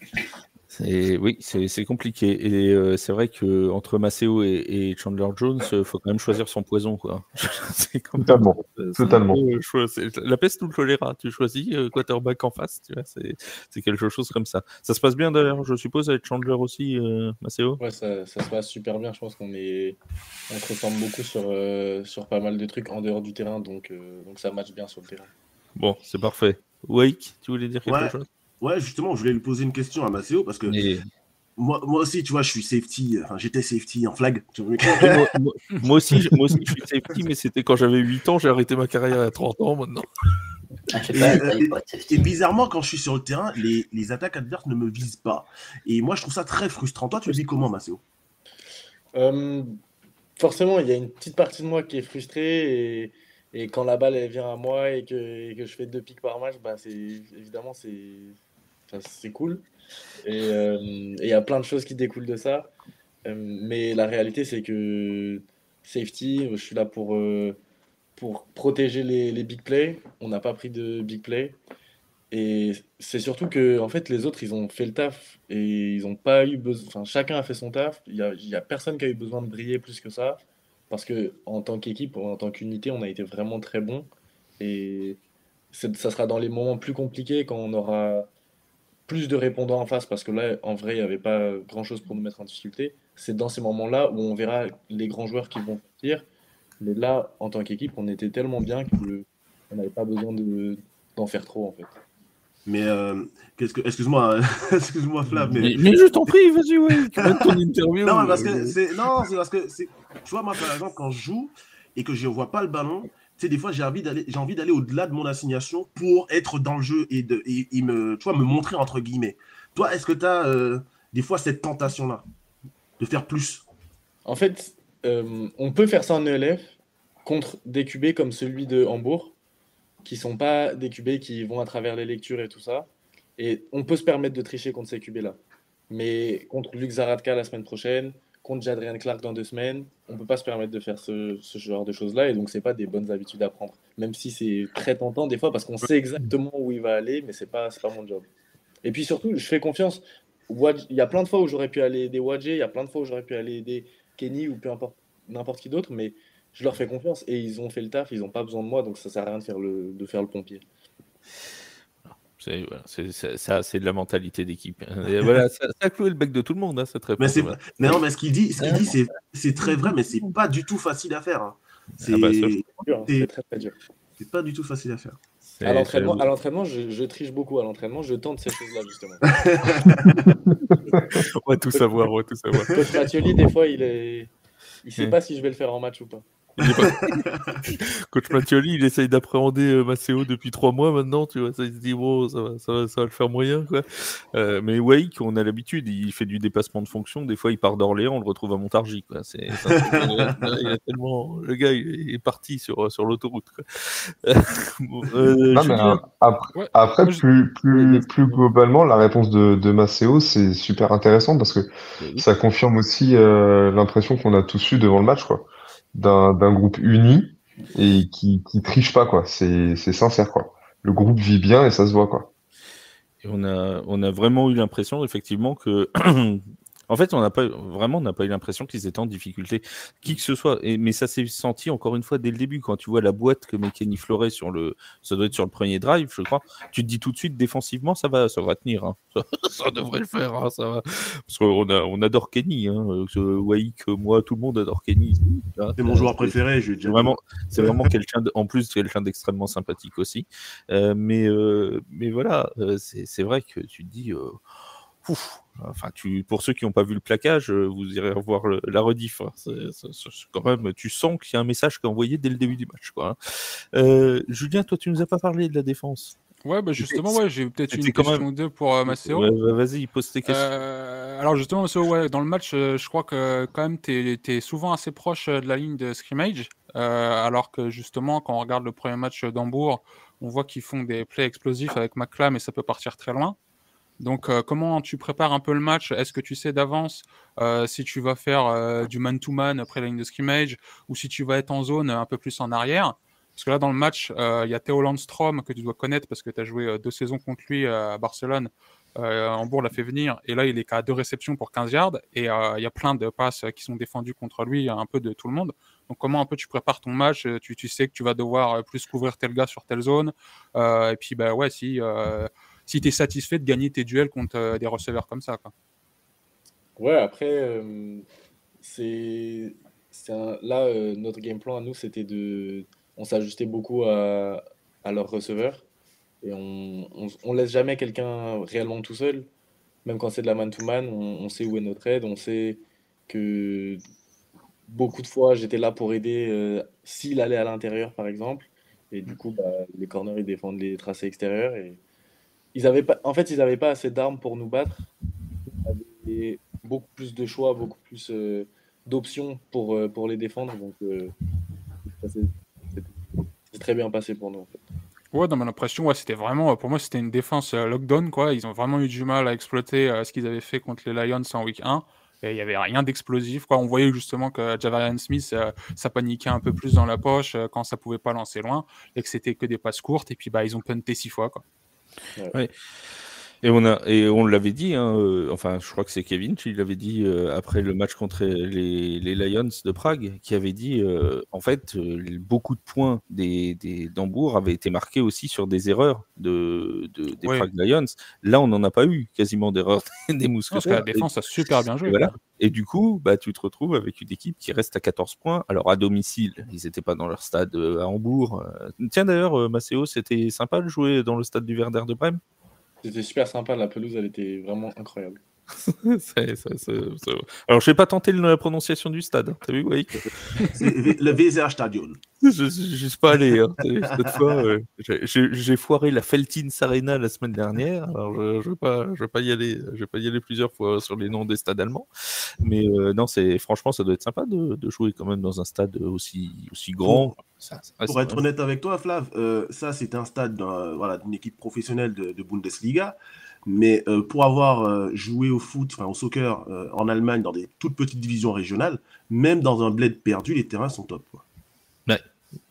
A: Oui, c'est compliqué. Et c'est vrai qu'entre Maceo et Chandler Jones, il faut quand même choisir son poison. Quoi.
B: Totalement.
A: La peste ou le choléra, tu choisis quarterback en face. Tu vois, c'est quelque chose comme ça. Ça se passe bien d'ailleurs, je suppose, avec Chandler aussi, Maceo.
F: Ouais, ça se passe super bien. Je pense qu'on se ressemble beaucoup sur pas mal de trucs en dehors du terrain. Donc ça match bien sur le terrain.
A: Bon, c'est parfait. Wake, tu voulais dire quelque
E: Ouais,
A: chose?
E: ouais, justement, je voulais lui poser une question à Maceo parce que
A: Et,
E: moi aussi, tu vois, je suis safety, enfin, j'étais safety en flag.
A: et moi aussi, je suis safety, mais c'était quand j'avais 8 ans, j'ai arrêté ma carrière à 30 ans maintenant.
C: Ah, je sais
E: Et,
C: pas,
E: euh,
C: il
E: et-
C: faut être
E: et
C: safety.
E: bizarrement, quand je suis sur le terrain, les attaques adverses ne me visent pas. Et moi, je trouve ça très frustrant. Toi, tu le vis comment, Maceo?
F: Euh, Forcément, il y a une petite partie de moi qui est frustrée et quand la balle elle vient à moi et que je fais 2 pics par match, bah c'est évidemment enfin, c'est cool et il y a plein de choses qui découlent de ça. Mais la réalité c'est que safety, je suis là pour protéger les big plays. On n'a pas pris de big play et c'est surtout que en fait les autres ils ont fait le taf et ils ont pas eu besoin. Enfin, chacun a fait son taf. Il y a personne qui a eu besoin de briller plus que ça parce que en tant qu'équipe, en tant qu'unité, on a été vraiment très bon et ça sera dans les moments plus compliqués quand on aura plus de répondants en face parce que là en vrai il n'y avait pas grand chose pour nous mettre en difficulté. C'est dans ces moments-là où on verra les grands joueurs qui vont sortir. Mais là, en tant qu'équipe, on était tellement bien que on n'avait pas besoin d'en faire trop en fait.
E: Mais excuse-moi, excuse-moi, Flav, mais
A: Mais je t'en prie, vas-y, Wake, mets ton interview.
E: non, parce que c'est parce que tu vois, moi, par exemple, quand je joue et que je vois pas le ballon, tu sais, des fois, j'ai envie d'aller au-delà de mon assignation pour être dans le jeu et me, tu vois, me montrer entre guillemets. Toi, est-ce que tu as des fois cette tentation-là de faire plus?
F: En fait, on peut faire ça en ELF contre des QB comme celui de Hambourg, qui sont pas des QB qui vont à travers les lectures et tout ça. Et on peut se permettre de tricher contre ces QB-là. Mais contre Luc Zaradka la semaine prochaine, contre Jadrian Clark dans 2 semaines, on ne peut pas se permettre de faire ce genre de choses-là. Et donc, c'est pas des bonnes habitudes à prendre. Même si c'est très tentant des fois, parce qu'on sait exactement où il va aller, mais c'est pas mon job. Et puis surtout, je fais confiance. Il y a plein de fois où j'aurais pu aller aider Wadje, il y a plein de fois où j'aurais pu aller aider Kenny ou peu importe, n'importe qui d'autre, mais je leur fais confiance et ils ont fait le taf, ils n'ont pas besoin de moi, donc ça sert à rien de faire le pompier.
A: Voilà, ça, c'est de la mentalité d'équipe. Et voilà, ça a cloué le bec de tout le monde, hein, cette
E: Mais
A: réponse.
E: mais non, mais ce qu'il dit, c'est très vrai, mais c'est pas du tout facile à faire. Hein.
A: Ah bah, ça,
F: C'est dur, hein, c'est très très dur.
E: C'est pas du tout facile à faire.
F: À l'entraînement, je triche beaucoup. À l'entraînement, je tente ces choses-là, justement.
A: on va tout savoir, on va tout savoir.
F: Coach Mathioli, des fois, il sait pas si je vais le faire en match ou pas.
A: Coach Mathioli, il essaye d'appréhender Maceo depuis 3 mois maintenant, tu vois, ça, il se dit, bon, ça va le faire moyen, quoi. Mais Wake, on a l'habitude, il fait du dépassement de fonction, des fois il part d'Orléans, on le retrouve à Montargis, quoi. Il a tellement... Le gars, il est parti sur l'autoroute, quoi.
B: Non, mais après, plus globalement, la réponse de Maceo, c'est super intéressant parce que ça confirme aussi l'impression qu'on a tous eu devant le match, quoi, d'un groupe uni et qui triche pas, quoi. C'est sincère, quoi. Le groupe vit bien et ça se voit, quoi.
A: Et on a vraiment eu l'impression, effectivement, que en fait, on n'a pas eu l'impression qu'ils étaient en difficulté, qui que ce soit. Mais ça s'est senti encore une fois dès le début, quand tu vois la boîte que met Kenny Fleuret ça doit être sur le premier drive, je crois. Tu te dis tout de suite, défensivement, ça va tenir. Hein. Ça devrait le faire, hein, ça va. Parce qu'on adore Kenny, hein. Wake, moi, tout le monde adore Kenny.
E: C'est mon joueur préféré, je vais dire.
A: C'est vraiment quelqu'un d'extrêmement sympathique aussi. Mais voilà, c'est vrai que tu te dis. Enfin, pour ceux qui n'ont pas vu le plaquage, vous irez revoir la rediff. Hein. Quand même, tu sens qu'il y a un message qui est envoyé dès le début du match, quoi. Julien, toi, tu nous as pas parlé de la défense.
D: Ouais, bah justement, ouais, j'ai peut-être une question ou deux pour Maceo.
A: Ouais, vas-y, pose tes questions.
D: Alors justement, Maceo, ouais, dans le match, je crois que quand même, t'es souvent assez proche de la ligne de scrimmage, alors que justement, quand on regarde le premier match d'Hambourg, on voit qu'ils font des plays explosifs avec McClam et ça peut partir très loin. Donc, comment tu prépares un peu le match? Est-ce que tu sais d'avance si tu vas faire du man-to-man après la ligne de scrimmage ou si tu vas être en zone un peu plus en arrière? Parce que là, dans le match, il y a Theo Landstrom que tu dois connaître parce que tu as joué 2 saisons contre lui à Barcelone. Hambourg l'a fait venir et là, il est qu'à 2 réceptions pour 15 yards et il y a plein de passes qui sont défendues contre lui, un peu de tout le monde. Donc, comment un peu tu prépares ton match? Tu sais que tu vas devoir plus couvrir tel gars sur telle zone. Et puis, bah ouais, si tu es satisfait de gagner tes duels contre des receveurs comme ça, quoi.
F: Ouais, après, là, notre game plan à nous, c'était on s'ajustait beaucoup à leurs receveurs. Et on laisse jamais quelqu'un réellement tout seul. Même quand c'est de la man-to-man, on sait où est notre aide. On sait que beaucoup de fois, j'étais là pour aider s'il allait à l'intérieur, par exemple. Et du coup, les corners, ils défendent les tracés extérieurs. Et en fait, ils n'avaient pas assez d'armes pour nous battre. Ils avaient beaucoup plus de choix, beaucoup plus d'options pour les défendre. Donc, ça c'est très bien passé pour nous, en fait.
D: Ouais, dans mon impression, ouais, c'était vraiment, pour moi, c'était une défense lockdown, quoi. Ils ont vraiment eu du mal à exploiter ce qu'ils avaient fait contre les Lions en week 1. Et il n'y avait rien d'explosif, quoi. On voyait justement que Javarian Smith, ça paniquait un peu plus dans la poche quand ça pouvait pas lancer loin et que c'était que des passes courtes. Et puis, ils ont punté 6 fois, quoi.
A: Ouais. Et on l'avait dit, hein, enfin, je crois que c'est Kevin qui l'avait dit après le match contre les Lions de Prague, qui avait dit, en fait, beaucoup de points d'Hambourg avaient été marqués aussi sur des erreurs des Prague Lions. Là, on n'en a pas eu quasiment d'erreurs des Mousquetaires.
D: Parce que la défense a super bien joué.
A: Et voilà. Et du coup, tu te retrouves avec une équipe qui reste à 14 points. Alors, à domicile, ils n'étaient pas dans leur stade à Hambourg. Tiens, d'ailleurs, Maceo, c'était sympa de jouer dans le stade du Werder de Brême.
F: C'était super sympa, la pelouse, elle était vraiment incroyable.
A: Alors, je n'ai pas tenté la prononciation du stade. T'as vu, Wake?
E: C'est le Weser Stadion.
A: Je ne suis pas allé. Hein. Cette fois, j'ai foiré la Feltins Arena la semaine dernière. Alors, je ne vais pas y aller. Je vais pas y aller plusieurs fois sur les noms des stades allemands. Mais non, franchement, ça doit être sympa de jouer quand même dans un stade aussi grand.
E: Pour être honnête avec toi, Flav, ça c'est un stade d'une équipe professionnelle de Bundesliga. Mais pour avoir joué au soccer en Allemagne dans des toutes petites divisions régionales, même dans un bled perdu, les terrains sont top, quoi.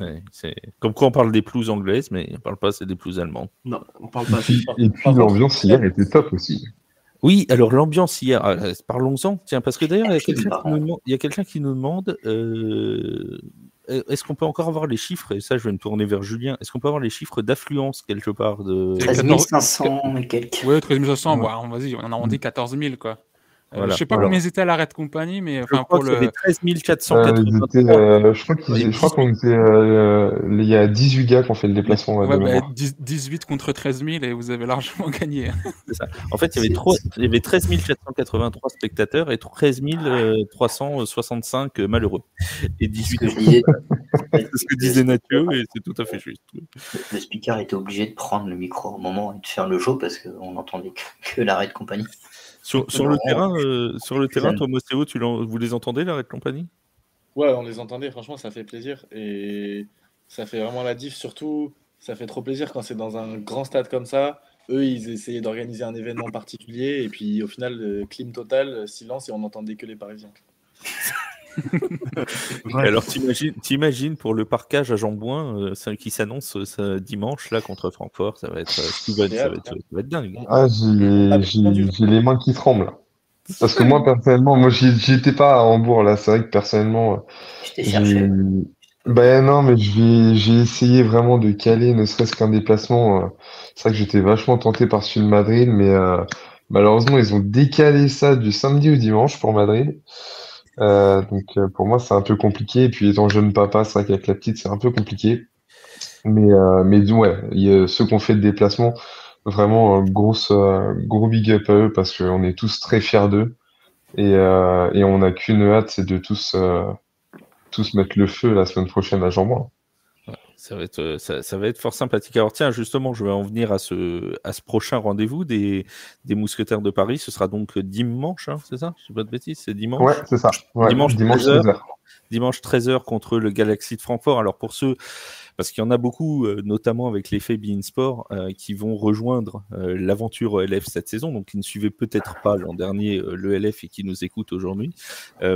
A: Ouais, c'est comme quoi on parle des pelouses anglaises, mais on parle pas assez des pelouses allemandes.
E: Non, on parle pas.
B: Et puis l'ambiance hier était top aussi.
A: Oui, alors l'ambiance hier, parlons-en. Tiens, parce que d'ailleurs, il y a quelqu'un qui nous demande est-ce qu'on peut encore avoir les chiffres, et ça je vais me tourner vers Julien, est-ce qu'on peut avoir les chiffres d'affluence quelque part de
C: 13 500 et quelques.
D: Oui, 13 500, vas-y, on a rendu 14 000, quoi.
A: Voilà.
D: Je sais pas combien ils étaient à l'arrêt de compagnie, mais
A: je crois qu'il y avait 13 483.
B: Je crois qu'on était. Il y a 18 gars qui ont fait le déplacement.
D: 18 contre 13 000 et vous avez largement gagné.
A: C'est ça. En fait, il y avait 13 483 spectateurs et 13 365 malheureux. Et 18
C: c'est
A: ce que disait Nathieu, et c'est tout à fait juste.
C: Le speaker était obligé de prendre le micro au moment et de faire le show parce qu'on n'entendait que l'arrêt de compagnie.
A: Sur le terrain, toi, Mostéo, vous les entendez, l'arrêt de compagnie?
F: Ouais, on les entendait, franchement, ça fait plaisir. Et ça fait vraiment la diff. Surtout, ça fait trop plaisir quand c'est dans un grand stade comme ça. Eux, ils essayaient d'organiser un événement particulier. Et puis, au final, clim total, silence, et on n'entendait que les Parisiens.
A: Ouais. Alors, t'imagines pour le parquage à Jean-Bouin qui s'annonce dimanche là contre Francfort, ça va être dingue.
B: Ah, j'ai les mains qui tremblent. Parce que moi, personnellement, j'y étais pas à Hambourg là. C'est vrai que personnellement, non, mais j'ai essayé vraiment de caler, ne serait-ce qu'un déplacement. C'est vrai que j'étais vachement tenté par celui de Madrid, mais malheureusement, ils ont décalé ça du samedi au dimanche pour Madrid. Donc pour moi c'est un peu compliqué, et puis étant jeune papa, c'est vrai qu'avec la petite c'est un peu compliqué, mais ouais, ceux qui ont fait le déplacement, vraiment gros big up à eux, parce qu'on est tous très fiers d'eux, et on n'a qu'une hâte, c'est de tous mettre le feu la semaine prochaine à Jean-Bouin.
A: Ça va être fort sympathique. Alors tiens, justement, je vais en venir à ce prochain rendez-vous des Mousquetaires de Paris. Ce sera donc dimanche, hein, c'est ça? Je ne dis pas de bêtises, c'est dimanche.
B: Ouais, c'est ça. Ouais, dimanche 13h.
A: Dimanche 13h contre le Galaxy de Francfort. Alors pour ceux, parce qu'il y en a beaucoup, notamment avec l'effet beIN Sport, qui vont rejoindre l'aventure ELF cette saison, donc qui ne suivaient peut-être pas l'an dernier l'ELF et qui nous écoutent aujourd'hui.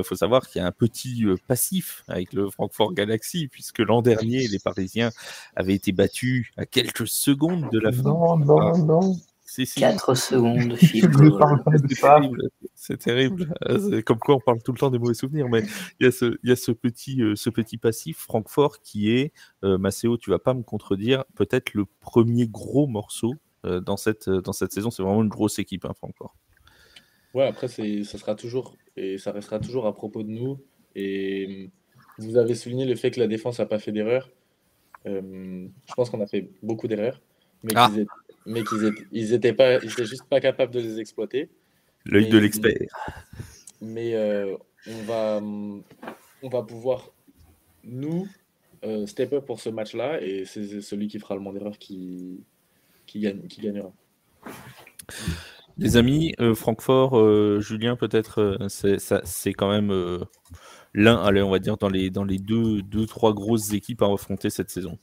A: Faut savoir qu'il y a un petit passif avec le Francfort Galaxy, puisque l'an dernier, les Parisiens avaient été battus à quelques secondes de la fin.
B: Non.
C: 4 secondes.
A: C'est terrible. C'est comme quoi on parle tout le temps des mauvais souvenirs, mais il y a ce petit passif Francfort qui est, Maceo, tu vas pas me contredire, peut-être le premier gros morceau dans cette saison. C'est vraiment une grosse équipe, hein, Francfort.
F: Ouais, après ça sera toujours et ça restera toujours à propos de nous. Et vous avez souligné le fait que la défense n'a pas fait d'erreur. Je pense qu'on a fait beaucoup d'erreurs. mais qu'ils étaient juste pas capables de les exploiter.
A: L'œil de l'expert.
F: Mais on va pouvoir nous step up pour ce match-là, et c'est celui qui fera le moins d'erreurs qui gagnera.
A: Les amis, Francfort, Julien, peut-être, c'est quand même allez, on va dire, dans les deux, trois grosses équipes à affronter cette saison.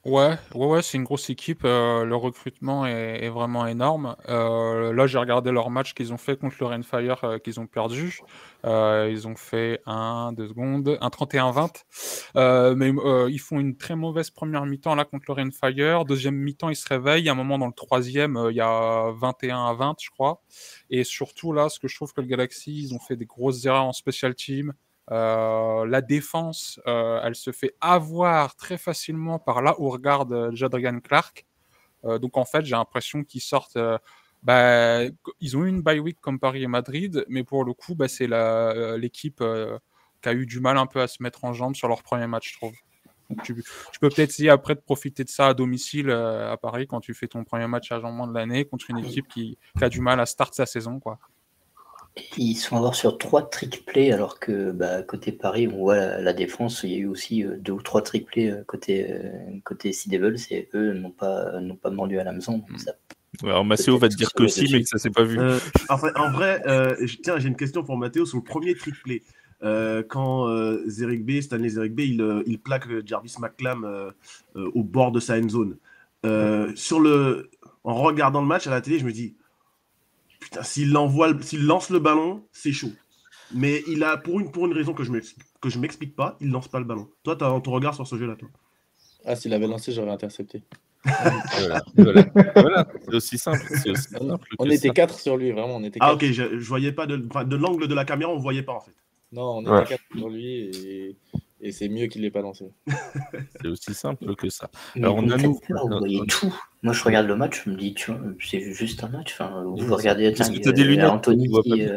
D: Ouais, c'est une grosse équipe. Le recrutement est vraiment énorme. Là, j'ai regardé leur match qu'ils ont fait contre le Rhein-Fire qu'ils ont perdu. Ils ont fait un 31-20. Mais ils font une très mauvaise première mi-temps là contre le Rhein-Fire. Deuxième mi-temps, ils se réveillent. À un moment dans le troisième, il y a 21-20, je crois. Et surtout là, ce que je trouve que le Galaxy, ils ont fait des grosses erreurs en special team. La défense, elle se fait avoir très facilement par là où regarde Jadrian Clark. Donc en fait, j'ai l'impression qu'ils sortent. Ils ont eu une bye week comme Paris et Madrid, mais pour le coup, c'est l'équipe qui a eu du mal un peu à se mettre en jambes sur leur premier match, je trouve. Donc tu peux peut-être essayer après de profiter de ça à domicile à Paris quand tu fais ton premier match à jambement de l'année contre une équipe qui a du mal à start sa saison, quoi.
C: Ils sont alors sur 3 trick-plays, alors que côté Paris, on voit la défense, il y a eu aussi 2 ou 3 trick-plays côté Sea Devils, et eux n'ont pas mordu à l'hameçon.
A: Alors Maceo va te dire que si, mais que ça s'est pas vu.
E: En vrai, j'ai une question pour Mathéo sur le premier trick-play. Quand Stanley Zerek B, il plaque Jarvis McClam au bord de sa end zone. En regardant le match à la télé, je me dis, putain, s'il lance le ballon, c'est chaud. Mais il a, pour une raison que je m'explique pas, il lance pas le ballon. Toi, t'as ton regard sur ce jeu-là, toi.
F: Ah, s'il avait lancé, j'aurais intercepté.
A: Voilà. C'est aussi simple.
F: On était 4 sur lui, vraiment.
E: Ok, je voyais pas de l'angle de la caméra, on voyait pas en fait.
F: Non, on était 4 sur lui et c'est mieux qu'il l'ait pas lancé.
A: C'est aussi simple que ça.
C: Mais alors, vous voyez tout. Moi, je regarde le match, je me dis, tu vois, c'est juste un match. Enfin, vous regardez,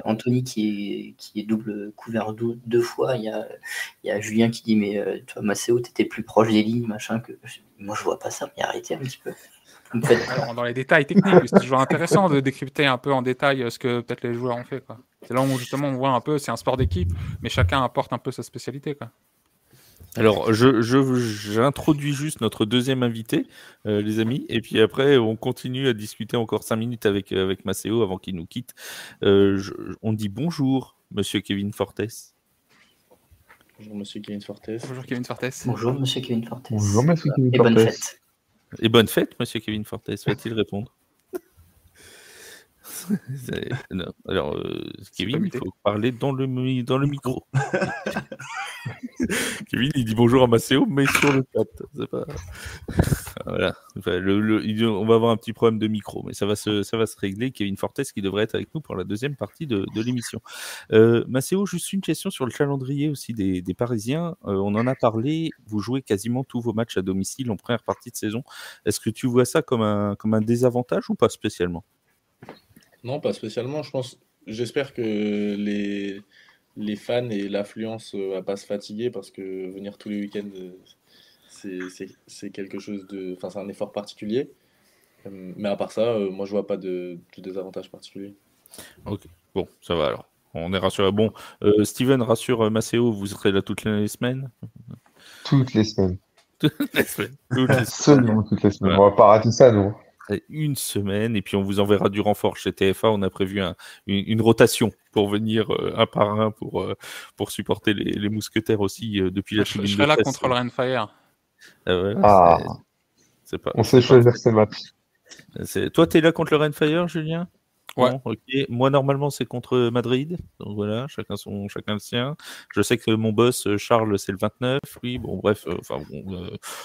C: Anthony qui est double couvert 2 fois. Il y a Julien qui dit, mais toi, Maceo, t'étais plus proche des lignes, machin. Moi, je vois pas ça, mais arrêtez un petit peu.
D: Alors, dans les détails techniques, c'est toujours intéressant de décrypter un peu en détail ce que peut-être les joueurs ont fait, quoi. C'est là où justement on voit un peu, c'est un sport d'équipe, mais chacun apporte un peu sa spécialité, quoi.
A: Alors, j'introduis juste notre deuxième invité, les amis, et puis après, on continue à discuter encore 5 minutes avec Maceo avant qu'il nous quitte. On dit bonjour, monsieur Kevin Fortes.
F: Bonjour, monsieur Kevin Fortes.
C: Bonjour, monsieur Kevin Fortes.
B: Bonjour, monsieur Kevin Fortes.
C: Et bonne fête.
A: Et bonne fête, monsieur Kevin Fortes. Va-t-il répondre? Non. Alors, Kevin, il faut parler dans le micro. Kevin, il dit bonjour à Maceo, mais sur le chat. C'est pas... Voilà. Enfin, on va avoir un petit problème de micro, mais ça va se régler. Kevin Fortes qui devrait être avec nous pour la deuxième partie de l'émission. Maceo, juste une question sur le calendrier aussi des Parisiens. On en a parlé. Vous jouez quasiment tous vos matchs à domicile en première partie de saison. Est-ce que tu vois ça comme un désavantage ou pas spécialement?
F: Non, pas spécialement. J'espère que les fans et l'affluence va pas se fatiguer, parce que venir tous les week-ends, c'est quelque chose c'est un effort particulier. Mais à part ça, moi je vois pas de désavantage particulier.
A: Ok, bon, ça va alors. On est rassuré. Bon, Steven rassure Maceo, vous serez là toutes les semaines?
B: Toutes les semaines.
A: Toutes les semaines.
B: Absolument toutes les semaines.
A: Voilà.
B: On va pas rater ça, nous.
A: Une semaine, et puis on vous enverra du renfort chez TF1. On a prévu une rotation pour venir un par un pour supporter les mousquetaires aussi depuis la tribune.
D: Je serai là contre le Rhein-Fire.
B: On sait choisir ses matchs.
A: Toi, tu es là contre le Rhein-Fire, Julien?
D: Ouais.
A: Bon, ok. Moi, normalement, c'est contre Madrid. Donc voilà, chacun le sien. Je sais que mon boss, Charles, c'est le 29. Oui, bon, bref. On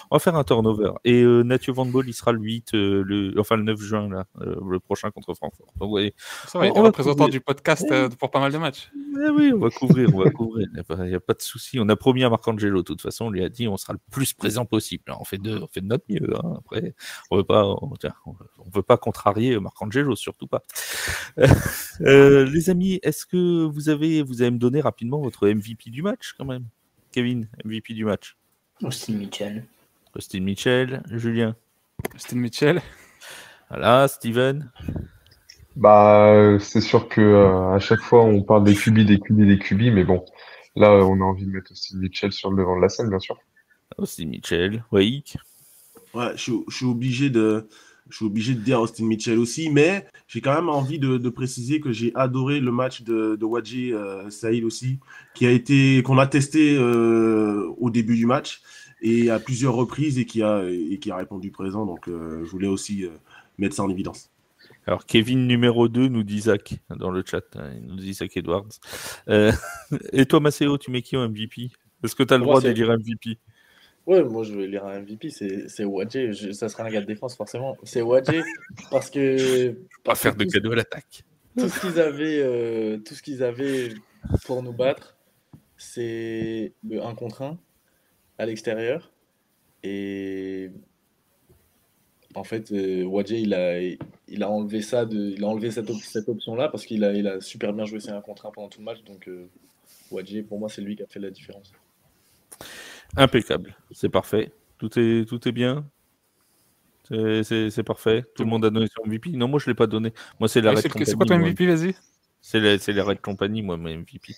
A: va faire un turnover. Et Mathieu Van Boel, il sera le 8, le 9 juin, là, le prochain contre Francfort. Donc, ouais,
D: ça va, il est représentant du podcast pour pas mal de matchs.
A: Oui, on va couvrir. Il n'y a pas de souci. On a promis à Marcangelo, de toute façon, on lui a dit on sera le plus présent possible. On fait de notre mieux. Hein. Après, on veut pas contrarier Marcangelo, surtout pas. Les amis, est-ce que vous allez me donner rapidement votre MVP du match quand même? Kevin, MVP du match?
C: Austin Mitchell.
A: Julien?
D: Austin Mitchell.
A: Voilà, Steven.
B: Bah, c'est sûr que à chaque fois on parle des QB, mais bon, là on a envie de mettre aussi Mitchell sur le devant de la scène, bien sûr.
A: Aussi Mitchell. Oui.
E: Ouais, je suis obligé de dire Austin Mitchell aussi, mais j'ai quand même envie de préciser que j'ai adoré le match de Wadji Saïd aussi, qu'on a testé au début du match et à plusieurs reprises et qui a répondu présent. Donc, je voulais aussi mettre ça en évidence.
A: Alors, Kevin numéro 2 nous dit Zach dans le chat. Il nous dit Zach Edwards. Et toi, Maceo, tu mets qui en MVP? Est-ce que tu as le droit d'élire MVP?
F: Ouais, moi je vais lire un MVP, c'est Wadji. Ça sera un gars de défense forcément. C'est Wadji parce que.
A: Pas faire de cadeau à l'attaque.
F: Tout ce qu'ils avaient pour nous battre, c'est le 1 contre 1 à l'extérieur. Et en fait, Wadji, il a enlevé cette option-là parce qu'il a super bien joué ses 1 contre 1 pendant tout le match. Donc, Wadji, pour moi, c'est lui qui a fait la différence.
A: Impeccable, c'est parfait. Tout est bien. C'est parfait. Tout le monde a donné son MVP. Non, moi je l'ai pas donné. Moi c'est l'arrêt de compagnie.
D: C'est quoi ton MVP, vas-y?
A: C'est l'arrêt de compagnie, moi, mon MVP.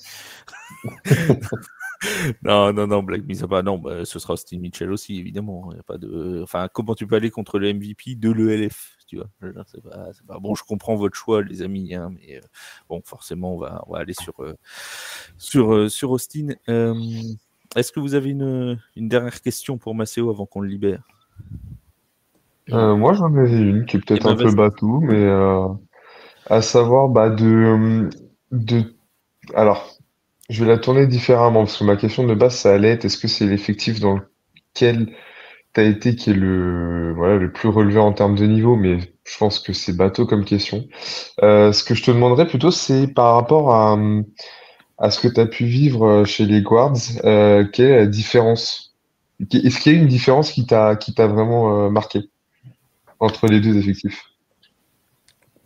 A: non, blague mise à part. Non, ce sera Austin Mitchell aussi, évidemment. Y a pas de... Enfin, comment tu peux aller contre le MVP de l'ELF, tu vois? C'est pas... Bon, je comprends votre choix, les amis, hein, mais bon, forcément, on va aller sur Austin. Est-ce que vous avez une dernière question pour Maceo avant qu'on le libère?
B: Moi, j'en avais une qui est peut-être un peu bateau, mais à savoir alors, je vais la tourner différemment parce que ma question de base, ça allait être est-ce que c'est l'effectif dans lequel tu as été qui est le plus relevé en termes de niveau, mais je pense que c'est bateau comme question. Ce que je te demanderais plutôt, c'est par rapport à ce que tu as pu vivre chez les Guards, quelle est la différence? Est-ce qu'il y a une différence qui t'a vraiment marqué entre les deux effectifs?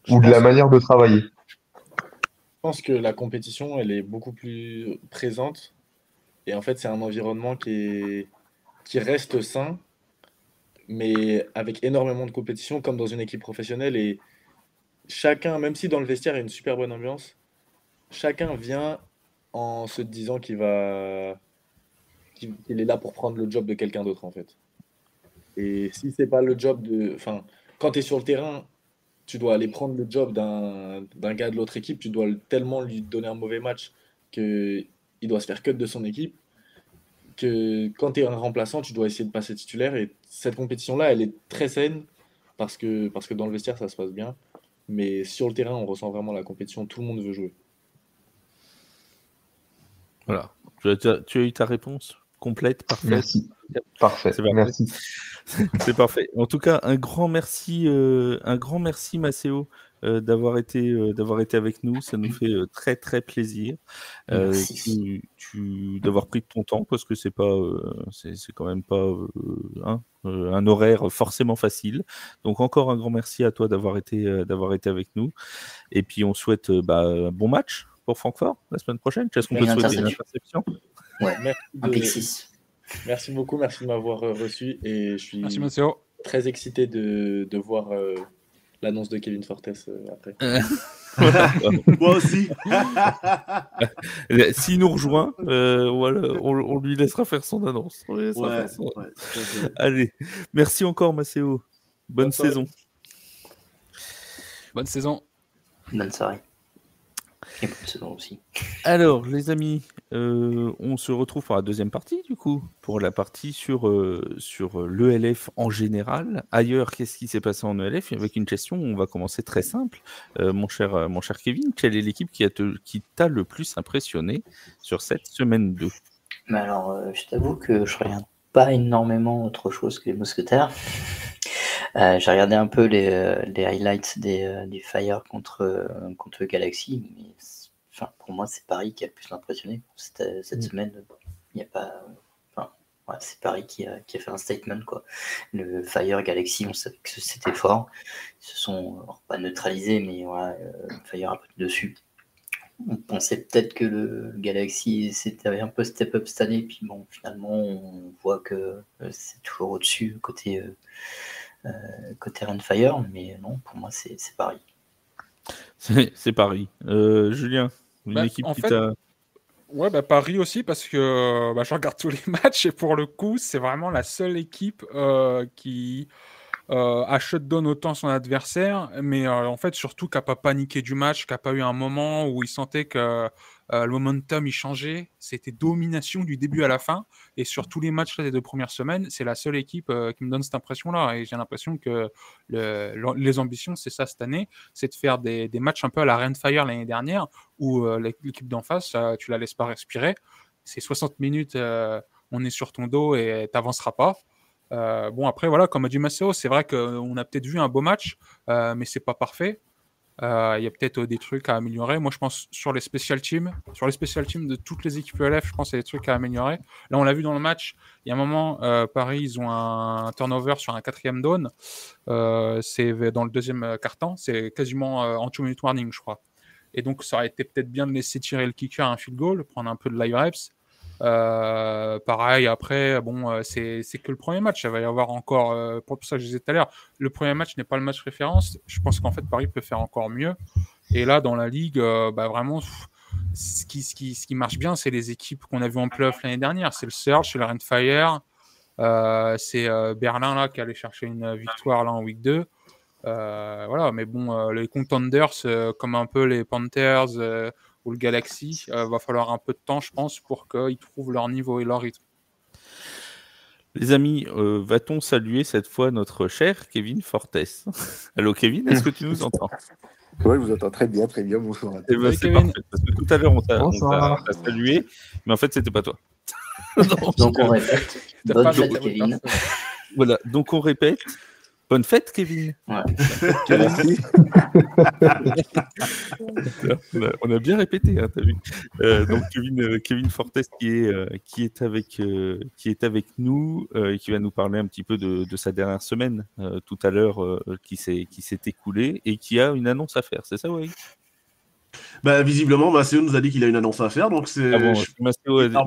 B: Ou de la manière de travailler?
F: Je pense que la compétition, elle est beaucoup plus présente. Et en fait, c'est un environnement qui reste sain, mais avec énormément de compétition, comme dans une équipe professionnelle. Et chacun, même si dans le vestiaire, il y a une super bonne ambiance, chacun vient en se disant qu'il est là pour prendre le job de quelqu'un d'autre, en fait. Et si c'est pas le job de... Enfin, quand tu es sur le terrain, tu dois aller prendre le job d'un gars de l'autre équipe, tu dois tellement lui donner un mauvais match qu'il doit se faire cut de son équipe, que quand tu es un remplaçant, tu dois essayer de passer titulaire. Et cette compétition-là, elle est très saine parce que dans le vestiaire, ça se passe bien. Mais sur le terrain, on ressent vraiment la compétition, tout le monde veut jouer.
A: Voilà. Tu as eu ta réponse complète, parfaite.
B: Merci. Parfait. Merci.
A: C'est parfait. En tout cas, un grand merci Maceo, d'avoir été avec nous. Ça nous fait très très plaisir. D'avoir pris ton temps parce que c'est pas c'est quand même pas un horaire forcément facile. Donc encore un grand merci à toi d'avoir été avec nous. Et puis on souhaite un bon match pour Francfort la semaine prochaine. Est-ce qu'on peut souhaiter une interception?
C: Ouais, un pick 6.
F: Merci beaucoup, merci de m'avoir reçu et je suis
D: Merci,
F: très excité de voir l'annonce de Kevin Fortes après.
E: Moi aussi.
A: S'il nous rejoint, on lui laissera faire son annonce. Allez, merci encore Maceo. Bonne saison.
D: Bonne saison.
C: Bonne soirée. Et bonne saison aussi.
A: Alors, les amis, on se retrouve pour la deuxième partie, du coup, pour la partie sur l'ELF en général. Ailleurs, qu'est-ce qui s'est passé en ELF? Avec une question, on va commencer très simple. Mon cher Kevin, quelle est l'équipe qui t'a le plus impressionné sur cette semaine 2?
C: Mais alors, je t'avoue que je regarde pas énormément autre chose que les Mousquetaires. J'ai regardé un peu les highlights du Fire contre Galaxy, mais pour moi c'est Paris qui a le plus impressionné cette semaine. Il n'y a pas, c'est Paris qui a fait un statement, quoi. Le Fire Galaxy, on savait que c'était fort. Ils se sont pas neutralisés, mais Fire un peu dessus. On pensait peut-être que le Galaxy c'était un peu step up cette année, puis bon, finalement on voit que c'est toujours au-dessus côté côté Renfire, mais non, pour moi, c'est Paris.
A: C'est Paris. Julien, une équipe
D: en
A: qui
D: fait,
A: t'a...
D: Ouais, Paris aussi, parce que je regarde tous les matchs et pour le coup, c'est vraiment la seule équipe qui a shutdown autant son adversaire, mais en fait, surtout qui n'a pas paniqué du match, qui n'a pas eu un moment où il sentait que le momentum il changeait. C'était domination du début à la fin. Et sur tous les matchs là, des 2 premières semaines, c'est la seule équipe qui me donne cette impression-là. Et j'ai l'impression que les ambitions, c'est ça cette année, c'est de faire des matchs un peu à la Renfire l'année dernière, où l'équipe d'en face, tu la laisses pas respirer. C'est 60 minutes, on est sur ton dos et tu n'avanceras pas. Bon, après, voilà, comme a dit Maceo, c'est vrai qu'on a peut-être vu un beau match, mais c'est pas parfait. Il y a peut-être des trucs à améliorer. Moi, je pense sur les special teams de toutes les équipes ELF, je pense qu'il y a des trucs à améliorer. Là, on l'a vu dans le match. Il y a un moment, Paris, ils ont un turnover sur un 4e down. C'est dans le 2e quart-temps. C'est quasiment en 2-minute warning, je crois. Et donc, ça aurait été peut-être bien de laisser tirer le kicker à un field goal, prendre un peu de live reps. Pareil, après, bon, c'est que le premier match. Ça va y avoir encore, pour ça que je disais tout à l'heure, le premier match n'est pas le match référence. Je pense qu'en fait, Paris peut faire encore mieux. Et là, dans la ligue, vraiment, ce qui marche bien, c'est les équipes qu'on a vues en playoff l'année dernière. C'est le Surge, c'est le Renfire, c'est Berlin là, qui allait chercher une victoire là, en week 2. Voilà, mais bon, les contenders, comme un peu les Panthers ou le Galaxy, va falloir un peu de temps, je pense, pour qu'ils trouvent leur niveau et leur rythme.
A: Les amis, va-t-on saluer cette fois notre cher Kevin Fortes? Allô Kevin, est-ce que tu nous entends?
G: Oui, je vous entends très bien, bonsoir à tous.
A: Eh ben, c'est parfait, parce que tout à l'heure on t'a salué, mais en fait c'était pas toi.
C: Donc on répète, bonne fête Kevin.
A: Voilà, donc on répète, bonne fête Kevin.
C: Ouais.
G: Merci.
A: On a bien répété, hein, t'as vu. Donc Kevin Fortes qui est avec nous et qui va nous parler un petit peu de sa dernière semaine tout à l'heure qui s'est écoulée et qui a une annonce à faire, c'est ça, ouais?
E: Visiblement, Maceo nous a dit qu'il a une annonce à faire, donc c'est.
A: Ah bon,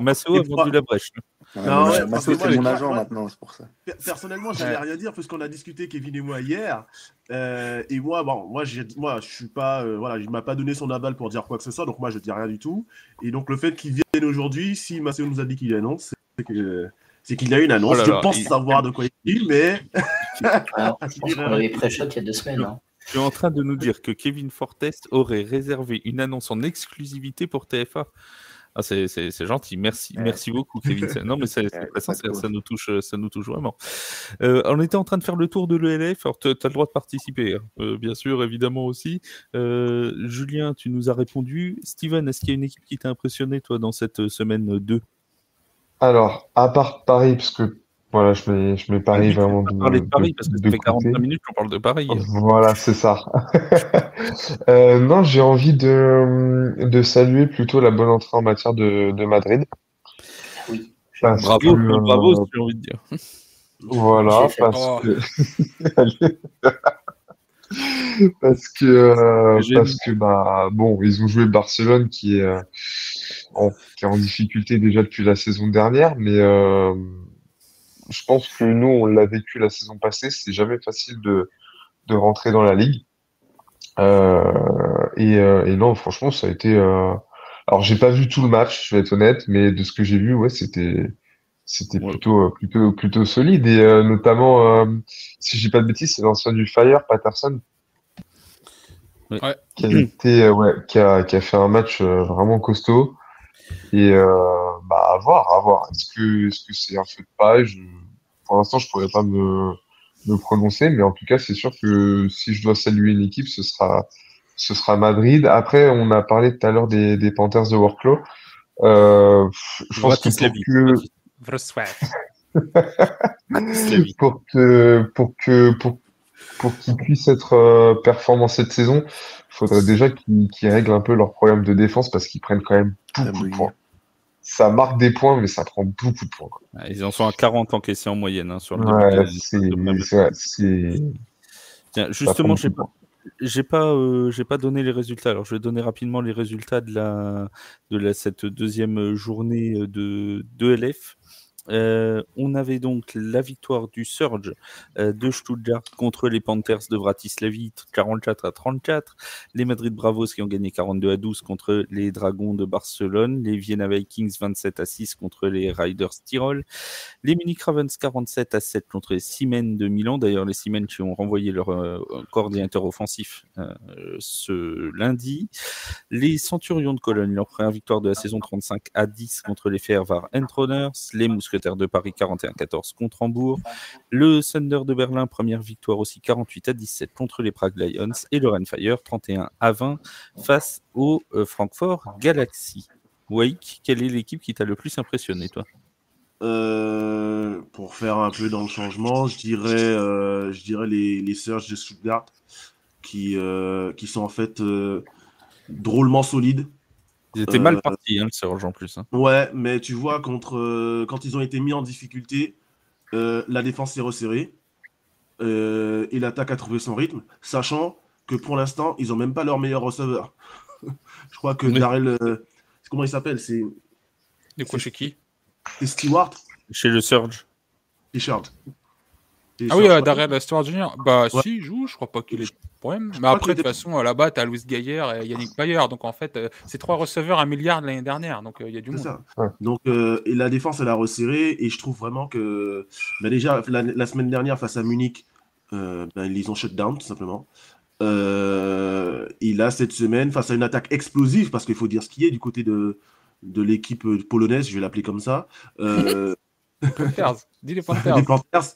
A: Maceo a vendu la brèche.
E: Non, ouais,
G: Maceo, c'est mon agent maintenant, c'est pour ça.
E: Personnellement, je n'allais rien dire puisqu'on a discuté, Kevin et moi, hier. Et moi, je suis pas. Voilà, il m'a pas donné son aval pour dire quoi que ce soit, donc moi, je dis rien du tout. Et donc, le fait qu'il vienne aujourd'hui, si Maceo nous a dit qu'il annonce, c'est qu'il a une annonce. Je pense savoir de quoi il dit, mais.
C: Alors, je pense qu'on avait pré-shot il y a 2 semaines. Hein.
A: Tu es en train de nous dire que Kevin Fortes aurait réservé une annonce en exclusivité pour TF1. Ah, c'est gentil, merci beaucoup Kevin. Non mais c'est très sincère, ça nous touche vraiment. On était en train de faire le tour de l'ELF, alors tu as le droit de participer, hein. Bien sûr, évidemment aussi. Julien, tu nous as répondu. Steven, est-ce qu'il y a une équipe qui t'a impressionné toi dans cette semaine 2?
B: Alors, à part Paris, parce que voilà, je mets Paris vraiment
A: de Paris, parce que ça fait 45 minutes qu'on parle de Paris.
B: Voilà, c'est ça. Non, j'ai envie de saluer plutôt la bonne entrée en matière de Madrid.
C: Oui.
A: Bravo, si j'ai envie de dire.
B: Voilà, parce que bon, ils ont joué Barcelone qui est en difficulté déjà depuis la saison dernière, mais je pense que nous, on l'a vécu la saison passée. C'est jamais facile de rentrer dans la ligue. Et non, franchement, ça a été. Alors, j'ai pas vu tout le match, je vais être honnête, mais de ce que j'ai vu, ouais, c'était plutôt solide. Et notamment, si je dis pas de bêtises, c'est l'ancien du Fire, Patterson,
D: Ouais.
B: qui a fait un match vraiment costaud. Et à voir. Est-ce que c'est un feu de paille? Pour l'instant, je pourrais pas me prononcer, mais en tout cas, c'est sûr que si je dois saluer une équipe, ce sera Madrid. Après, on a parlé tout à l'heure des Panthers de Worklow. Je pense que pour qu'ils puissent être performants cette saison, il faudrait déjà qu'ils règlent un peu leurs problèmes de défense parce qu'ils prennent quand même beaucoup de points. Ça marque des points, mais ça prend beaucoup de points.
A: Ils en sont à 40 encaissés en moyenne hein, sur le Tiens, justement, j'ai pas donné les résultats. Alors, je vais donner rapidement les résultats de cette deuxième journée de LF. On avait donc la victoire du Surge de Stuttgart contre les Panthers de Vratislavie 44-34, les Madrid Bravos qui ont gagné 42-12 contre les Dragons de Barcelone, les Vienna Vikings 27-6 contre les Riders Tyrol, les Munich Ravens 47-7 contre les Siemens de Milan. D'ailleurs, les Siemens qui ont renvoyé leur coordinateur offensif ce lundi. Les Centurions de Cologne, leur première victoire de la saison 35-10 contre les Fehervar Entroners. Les Mousquetaires de Paris 41-14 contre Hambourg. Le Thunder de Berlin, première victoire aussi 48-17 contre les Prague Lions. Et le Rheinfire 31-20 face au Francfort Galaxy. Wake, quelle est l'équipe qui t'a le plus impressionné, toi?
E: Pour faire un peu dans le changement, je dirais les Surge de Stuttgart qui sont en fait drôlement solides.
A: Ils étaient mal partis, le Surge en plus.
E: Ouais, mais tu vois, quand ils ont été mis en difficulté, la défense s'est resserrée et l'attaque a trouvé son rythme, sachant que pour l'instant, ils n'ont même pas leur meilleur receveur. Je crois que Darrell, comment il s'appelle? C'est
D: quoi chez qui?
E: C'est Stewart.
A: Chez le Surge.
E: Richard.
D: Ah oui, Darrell Stewart Jr. Bah ouais. Si, il joue, je crois pas qu'il ait de problème. Mais après, de toute façon, là-bas, tu as Louis Gaillard et Yannick Bayer. Donc en fait, c'est 3 receveurs à 1 milliard l'année dernière. Donc il y a du monde.
E: Ça. Ouais. Donc et la défense, elle a resserré. Et je trouve vraiment que déjà, la semaine dernière, face à Munich, ils ont shut down, tout simplement. Et là, cette semaine, face à une attaque explosive, parce qu'il faut dire ce qui est du côté de l'équipe polonaise, je vais l'appeler comme ça.
D: Panthers. Dis les Panthers.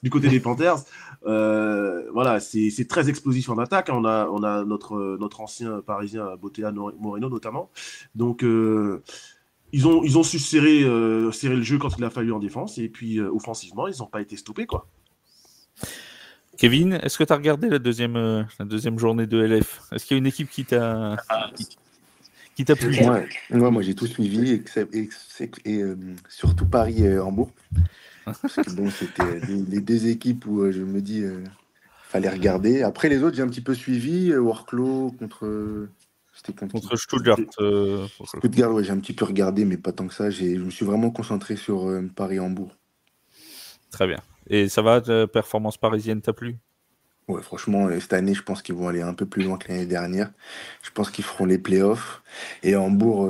E: Du côté des Panthers, voilà, c'est très explosif en attaque. On a notre ancien parisien Botea Moreno notamment. Donc ils ont su serrer le jeu quand il a fallu en défense, et puis offensivement, ils n'ont pas été stoppés, quoi.
A: Kevin, est-ce que tu as regardé la deuxième journée de LF? Est-ce qu'il y a une équipe qui t'a plu?
G: Ouais, moi j'ai tout suivi et surtout Paris-Hambourg. Parce que bon, c'était les deux équipes où je me dis fallait regarder. Après les autres, j'ai un petit peu suivi. Worklow contre
A: Stuttgart.
G: Stuttgart, ouais, j'ai un petit peu regardé, mais pas tant que ça. Je me suis vraiment concentré sur Paris-Hambourg.
A: Très bien. Et ça va, ta performance parisienne t'a plu?
G: Ouais, franchement, cette année, je pense qu'ils vont aller un peu plus loin que l'année dernière. Je pense qu'ils feront les playoffs. Et Hambourg,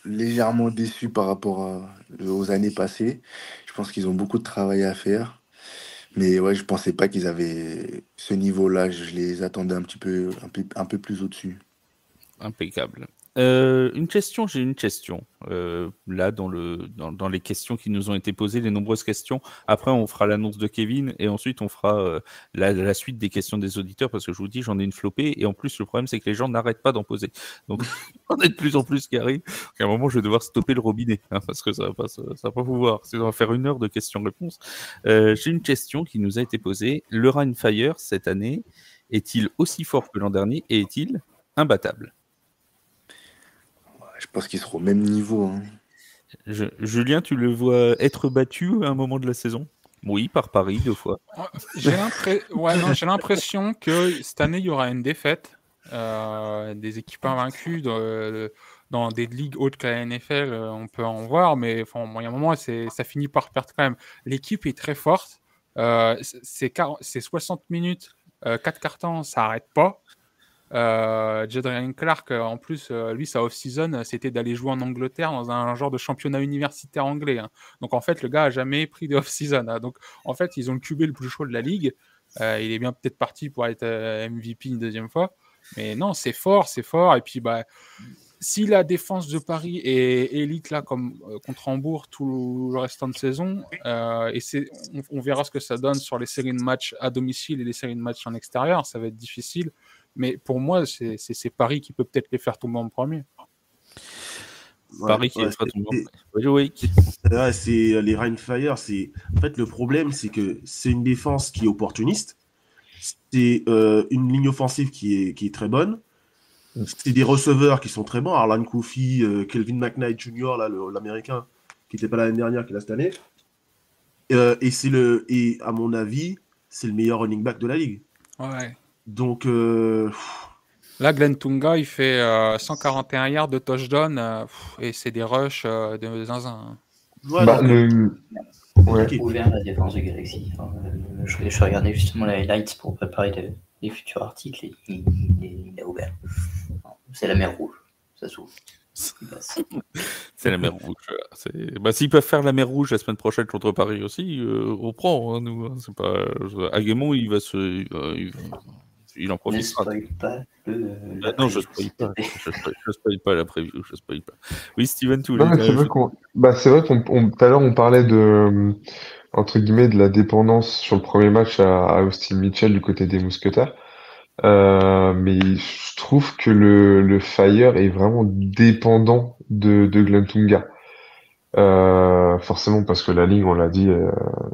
G: légèrement déçu par rapport aux années passées. Je pense qu'ils ont beaucoup de travail à faire. Mais ouais, je pensais pas qu'ils avaient ce niveau-là. Je les attendais un peu plus au-dessus.
A: Impeccable. J'ai une question. Là, dans les questions qui nous ont été posées, les nombreuses questions. Après, on fera l'annonce de Kevin et ensuite, on fera la suite des questions des auditeurs parce que je vous dis, j'en ai une flopée. Et en plus, le problème, c'est que les gens n'arrêtent pas d'en poser. Donc, on est de plus en plus qui arrive. À un moment, je vais devoir stopper le robinet parce que ça va pas pouvoir. Sinon, on va faire 1 heure de questions-réponses. J'ai une question qui nous a été posée. Le Rheinfire, cette année, est-il aussi fort que l'an dernier et est-il imbattable?
G: Je pense qu'ils seront au même niveau. Hein.
A: Julien, tu le vois être battu à un moment de la saison? Oui, par Paris 2 fois.
D: J'ai l'impression que cette année, il y aura une défaite. Des équipes invaincues dans des ligues hautes que la NFL, on peut en voir, mais il y a un moment, ça finit par perdre quand même. L'équipe est très forte. C'est 60 minutes, 4 cartons, ça n'arrête pas. Jadrian Clark, en plus, lui, sa off-season, c'était d'aller jouer en Angleterre dans un genre de championnat universitaire anglais. Hein. Donc, en fait, le gars a jamais pris de off-season. Hein. Donc, en fait, ils ont le QB le plus chaud de la ligue. Il est bien peut-être parti pour être MVP une deuxième fois. Mais non, c'est fort. Et puis, si la défense de Paris est élite là, comme contre Hambourg tout le restant de saison, on verra ce que ça donne sur les séries de matchs à domicile et les séries de matchs en extérieur. Ça va être difficile. Mais pour moi, c'est Paris qui peut peut-être les faire tomber en premier.
A: Paris qui les fera tomber en premier. Oui.
E: C'est les Rheinfire. En fait, le problème, c'est que c'est une défense qui est opportuniste. C'est une ligne offensive qui est très bonne. C'est des receveurs qui sont très bons. Arlan Kofi, Kelvin McKnight Jr., là, l'américain, qui n'était pas là l'année dernière, qui est là cette année. Et à mon avis, c'est le meilleur running back de la ligue.
D: Ouais.
E: Donc
D: là, Glenn Tunga, il fait 141 yards de touchdown et c'est des rushs de zinzin.
B: Ouais, Ouais.
C: ouvert la défense du Galaxy. Enfin, je regardais justement les highlights pour préparer les futurs articles et il a ouvert. C'est la mer Rouge, ça s'ouvre.
A: C'est la mer Rouge. S'ils peuvent faire la mer Rouge la semaine prochaine contre Paris aussi, on prend, hein, nous. Hein, c'est pas... Aguemont, il en profitera.
C: Ne spoil pas
A: non, je spoil pas. Je spoil pas la preview. Je spoil pas. Oui, Steven, tu voulais
B: Non, mais c'est vrai qu'on tout à l'heure, on parlait de, entre guillemets, de la dépendance sur le premier match à Austin Mitchell du côté des Mousquetaires. Mais je trouve que le Fire est vraiment dépendant de Glenn Tunga. Forcément parce que la ligue, on l'a dit,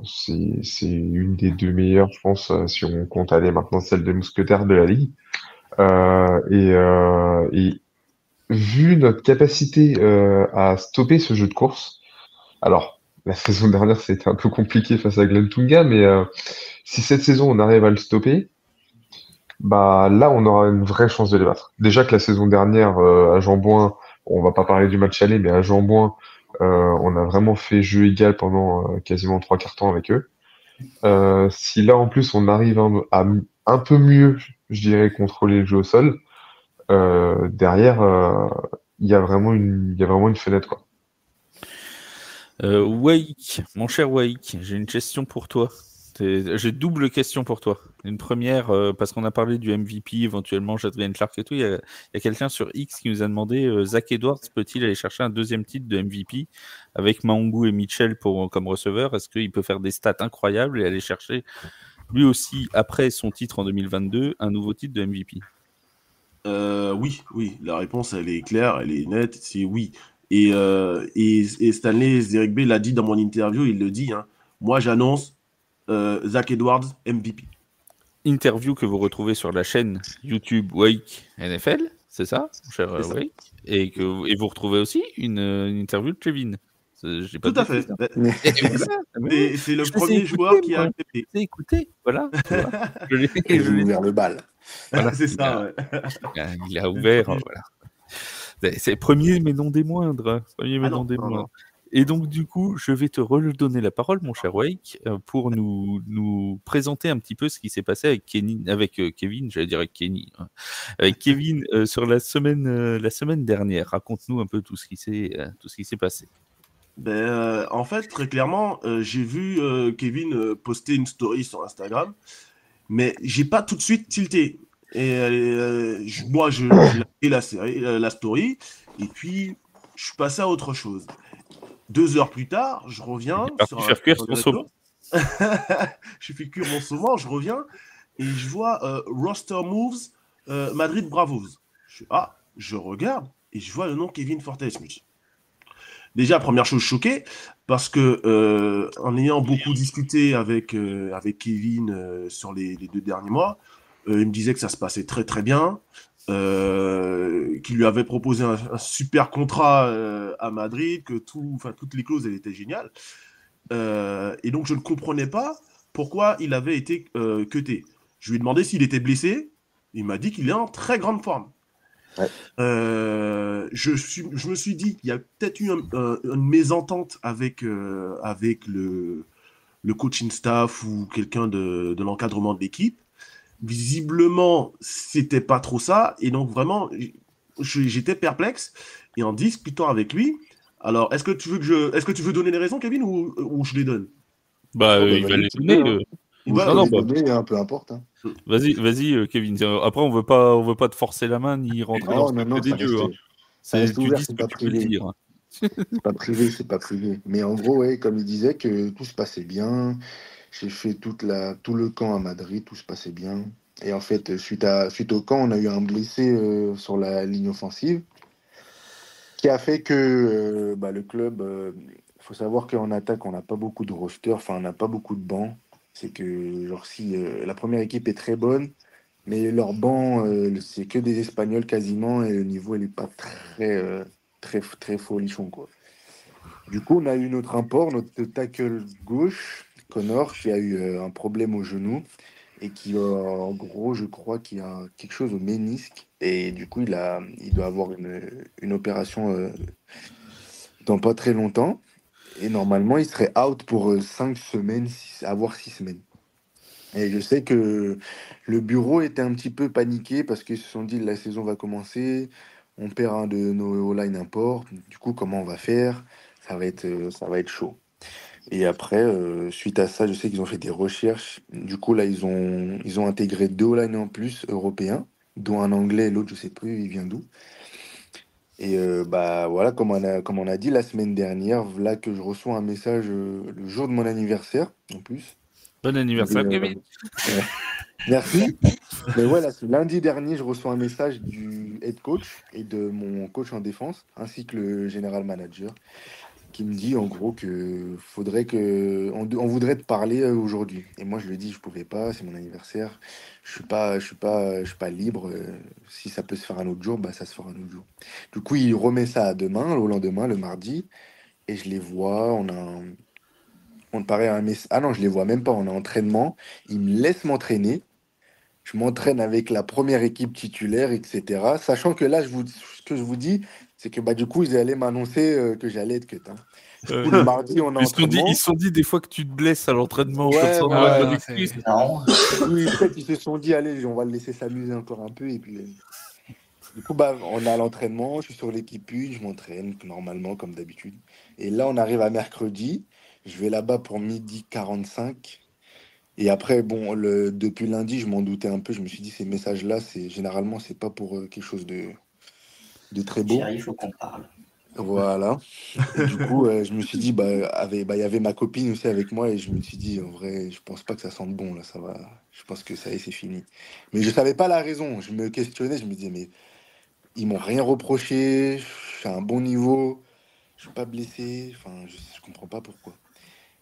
B: c'est une des deux meilleures, je pense, si on compte aller maintenant celle des Mousquetaires de la ligue. Et vu notre capacité à stopper ce jeu de course, alors la saison dernière c'était un peu compliqué face à Glenn Tunga, mais si cette saison on arrive à le stopper, bah là on aura une vraie chance de les battre. Déjà que la saison dernière à Jean-Bouin, on va pas parler du match aller, mais à Jean-Bouin, on a vraiment fait jeu égal pendant quasiment 3/4 temps avec eux. Si là en plus on arrive à un peu mieux, je dirais, contrôler le jeu au sol, derrière il y a vraiment une fenêtre, quoi.
A: Wake, mon cher Wake, j'ai une question pour toi. J'ai double question pour toi. Une première, parce qu'on a parlé du MVP, éventuellement Jadrian Clark et tout. Il y a quelqu'un sur X qui nous a demandé Zach Edwards peut-il aller chercher un deuxième titre de MVP avec Mahongu et Mitchell comme receveur? Est-ce qu'il peut faire des stats incroyables et aller chercher lui aussi, après son titre en 2022, un nouveau titre de MVP?
E: Oui. La réponse, elle est claire, elle est nette. C'est oui. Et Stanley Zerigbe l'a dit dans mon interview, il le dit. Hein, moi, j'annonce Zach Edwards MVP.
A: Interview que vous retrouvez sur la chaîne YouTube Wake NFL, c'est ça, mon cher Wake? Et vous retrouvez aussi une interview de Kevin.
E: Tout à fait. C'est le premier joueur qui a accepté.
A: Écoutez, voilà.
G: Je l'ai ouvert le bal.
E: Voilà, c'est ça, ouais.
A: Il a ouvert, voilà. C'est premier, mais non des moindres. Moindres. Et donc, du coup, je vais te redonner la parole, mon cher Wake, pour nous présenter un petit peu ce qui s'est passé avec Kevin, j'allais dire avec Kenny, hein, avec Kevin sur la semaine dernière. Raconte-nous un peu tout ce qui s'est passé.
E: En fait, très clairement, j'ai vu Kevin poster une story sur Instagram, mais j'ai pas tout de suite tilté. Et moi, j'ai liké la story, et puis je suis passé à autre chose. 2 heures plus tard, je reviens.
A: Faire cuire son saumon.
E: Je fais cuire mon saumon, je reviens, et je vois Roster Moves Madrid Bravos. Je regarde, et je vois le nom Kevin Fortes. Déjà, première chose choquée, parce que en ayant beaucoup discuté avec Kevin sur les 2 derniers mois, il me disait que ça se passait très très bien, qu'il lui avait proposé un super contrat à Madrid, que toutes les clauses elles étaient géniales. Et donc je ne comprenais pas pourquoi il avait été cuté. Je lui ai demandé s'il était blessé, il m'a dit qu'il est en très grande forme.
G: Ouais.
E: Je me suis dit qu'il y a peut-être eu une mésentente avec le coaching staff ou quelqu'un de l'encadrement de l'équipe. Visiblement, c'était pas trop ça, et donc vraiment, j'étais perplexe. Et en discutant avec lui, alors est-ce que tu veux donner les raisons, Kevin, ou je les donne?
A: Il va les donner.
G: Peu importe. Hein.
A: Vas-y, Kevin. Après, on veut pas te forcer la main ni rentrer dans le des dieux.
G: Tu dis ce que tu peux dire. C'est pas privé. Mais en gros, ouais, comme il disait, que tout se passait bien. J'ai fait tout le camp à Madrid, tout se passait bien. Et en fait, suite au camp, on a eu un blessé sur la ligne offensive qui a fait que le club, faut savoir qu'en attaque, on n'a pas beaucoup de roster, on n'a pas beaucoup de bancs. C'est que, la première équipe est très bonne, mais leur banc, c'est que des Espagnols quasiment, et le niveau, il n'est pas très folichon, quoi. Du coup, on a eu notre import, notre tackle gauche, Connor, qui a eu un problème au genou et qui, en gros, je crois qu'il a quelque chose au ménisque, et du coup, il doit avoir une opération dans pas très longtemps. Et normalement, il serait out pour 5 semaines, voire 6 semaines. Et je sais que le bureau était un petit peu paniqué parce qu'ils se sont dit la saison va commencer, on perd un de nos line import, du coup comment on va faire? Ça va être chaud. Et après, suite à ça, je sais qu'ils ont fait des recherches. Du coup, là, ils ont intégré 2 line en plus européens, dont un anglais et l'autre, je sais plus, il vient d'où. Et bah voilà, comme on a dit la semaine dernière, voilà que je reçois un message le jour de mon anniversaire, en plus.
A: Bon
G: Et,
A: anniversaire, Kevin.
G: ouais. Merci. Mais voilà, ce lundi dernier, je reçois un message du head coach et de mon coach en défense, ainsi que le général manager, qui me dit en gros que on voudrait te parler aujourd'hui. Et moi, je lui dis, je pouvais pas, c'est mon anniversaire, je suis pas libre. Si ça peut se faire un autre jour, bah ça se fera un autre jour. Du coup, il remet ça à demain, au lendemain, le mardi, et je les vois. On paraît un mess. Ah non, je les vois même pas. On est en entraînement. Il me laisse m'entraîner. Je m'entraîne avec la première équipe titulaire, etc. Sachant que là, ce que je vous dis, c'est que bah, du coup, ils allaient m'annoncer que j'allais être cut. Hein. Du coup, le mardi, on a entraînement.
A: Ils se sont dit des fois que tu te blesses à l'entraînement, comme
G: Ouais,
A: ça on
G: ouais,
A: aura
D: ouais,
A: de
D: non,
A: l'excuse.
C: C'est marrant.
G: Oui, peut-être ils se sont dit, allez, on va le laisser s'amuser encore un peu. Et puis, du coup, bah, on a l'entraînement. Je suis sur l'équipe 1, je m'entraîne normalement, comme d'habitude. Et là, on arrive à mercredi. Je vais là-bas pour 12h45. Et après, bon, depuis lundi, je m'en doutais un peu. Je me suis dit, ces messages-là, généralement, c'est pas pour quelque chose de très beau.
C: Chérie, il faut qu'on parle.
G: Voilà. Et du coup, je me suis dit, il y avait ma copine aussi avec moi. Et je me suis dit, en vrai, je pense pas que ça sente bon, là. Ça va. Je pense que ça y est, c'est fini. Mais je savais pas la raison. Je me questionnais. Je me disais, mais ils m'ont rien reproché. Je suis à un bon niveau. Je suis pas blessé. Enfin, je comprends pas pourquoi.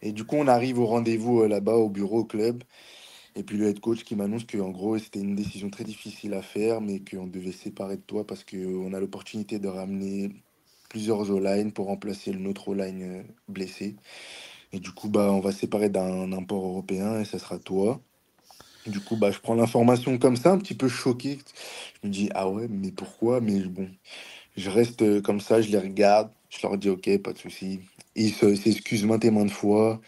G: Et du coup, on arrive au rendez-vous là-bas, au bureau, au club. Et puis le head coach qui m'annonce qu'en gros, c'était une décision très difficile à faire, mais qu'on devait se séparer de toi parce qu'on a l'opportunité de ramener plusieurs O-line pour remplacer notre O-line blessé. Et du coup, bah, on va se séparer d'un import européen et ça sera toi. Du coup, bah, je prends l'information comme ça, un petit peu choqué. Je me dis, ah ouais, mais pourquoi? Mais bon, je reste comme ça, je les regarde, je leur dis, ok, pas de souci. Ils s'excusent maintes et maintes fois.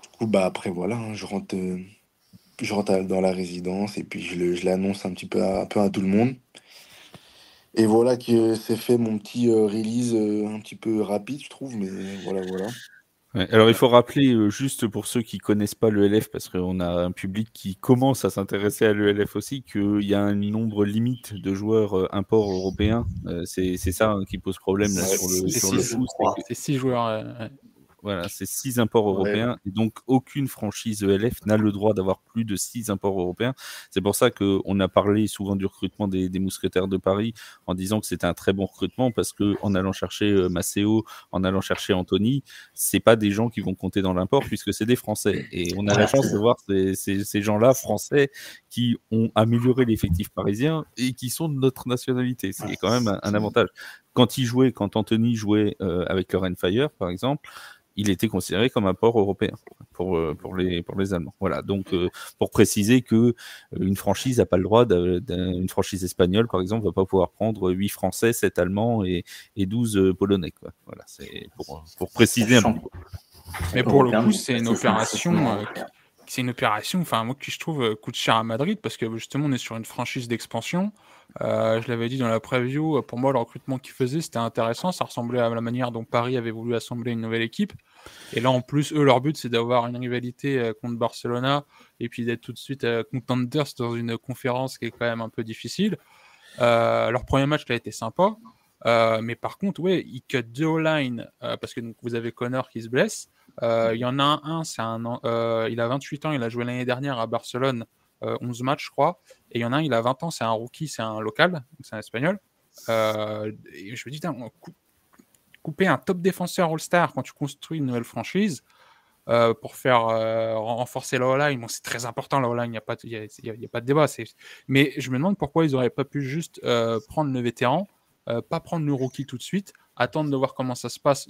G: Du coup, bah, après, voilà, hein, je rentre dans la résidence et puis je l'annonce un peu à tout le monde. Et voilà que c'est fait mon petit release un petit peu rapide, je trouve, mais voilà, voilà.
A: Ouais, alors il faut rappeler, juste pour ceux qui connaissent pas l'ELF, parce qu'on a un public qui commence à s'intéresser à l'ELF aussi, qu'il y a un nombre limite de joueurs imports européens. C'est ça hein, qui pose problème là,
G: Ouais,
A: sur le
C: je
A: coup.
C: crois.
D: C'est 6 joueurs. Ouais.
A: Voilà, c'est 6 imports
G: ouais,
A: européens et donc aucune franchise ELF n'a le droit d'avoir plus de 6 imports européens. C'est pour ça qu'on a parlé souvent du recrutement des Mousquetaires de Paris en disant que c'était un très bon recrutement parce que en allant chercher Maceo, en allant chercher Anthony, c'est pas des gens qui vont compter dans l'import puisque c'est des Français. Et on a la chance de voir ces gens-là français qui ont amélioré l'effectif parisien et qui sont de notre nationalité. C'est quand même un avantage. Quand Anthony jouait avec Lauren Fire, par exemple, il était considéré comme un port européen pour les Allemands. Voilà, donc pour préciser que une franchise n'a pas le droit, une franchise espagnole par exemple, va pas pouvoir prendre 8 Français, 7 Allemands et 12 Polonais. Quoi. Voilà, c'est pour préciser un peu.
D: Mais pour le coup, c'est une opération. C'est une opération, enfin moi qui je trouve coûte cher à Madrid parce que justement on est sur une franchise d'expansion. Je l'avais dit dans la preview, pour moi le recrutement qu'ils faisaient c'était intéressant, ça ressemblait à la manière dont Paris avait voulu assembler une nouvelle équipe. Et là en plus eux leur but c'est d'avoir une rivalité contre Barcelona et puis d'être tout de suite contenders dans une conférence qui est quand même un peu difficile. Leur premier match a été sympa, mais par contre ouais ils cut 2 O-line parce que donc, vous avez Connor qui se blesse. Il y en a un, il a 28 ans, il a joué l'année dernière à Barcelone, 11 matchs, je crois. Et il y en a un, il a 20 ans, c'est un rookie, c'est un local, donc c'est un espagnol. Et je me dis, couper un top défenseur All-Star quand tu construis une nouvelle franchise pour faire renforcer la O-line, bon, c'est très important la O-line, il n'y a pas de débat. Mais je me demande pourquoi ils n'auraient pas pu juste prendre le vétéran, pas prendre le rookie tout de suite, attendre de voir comment ça se passe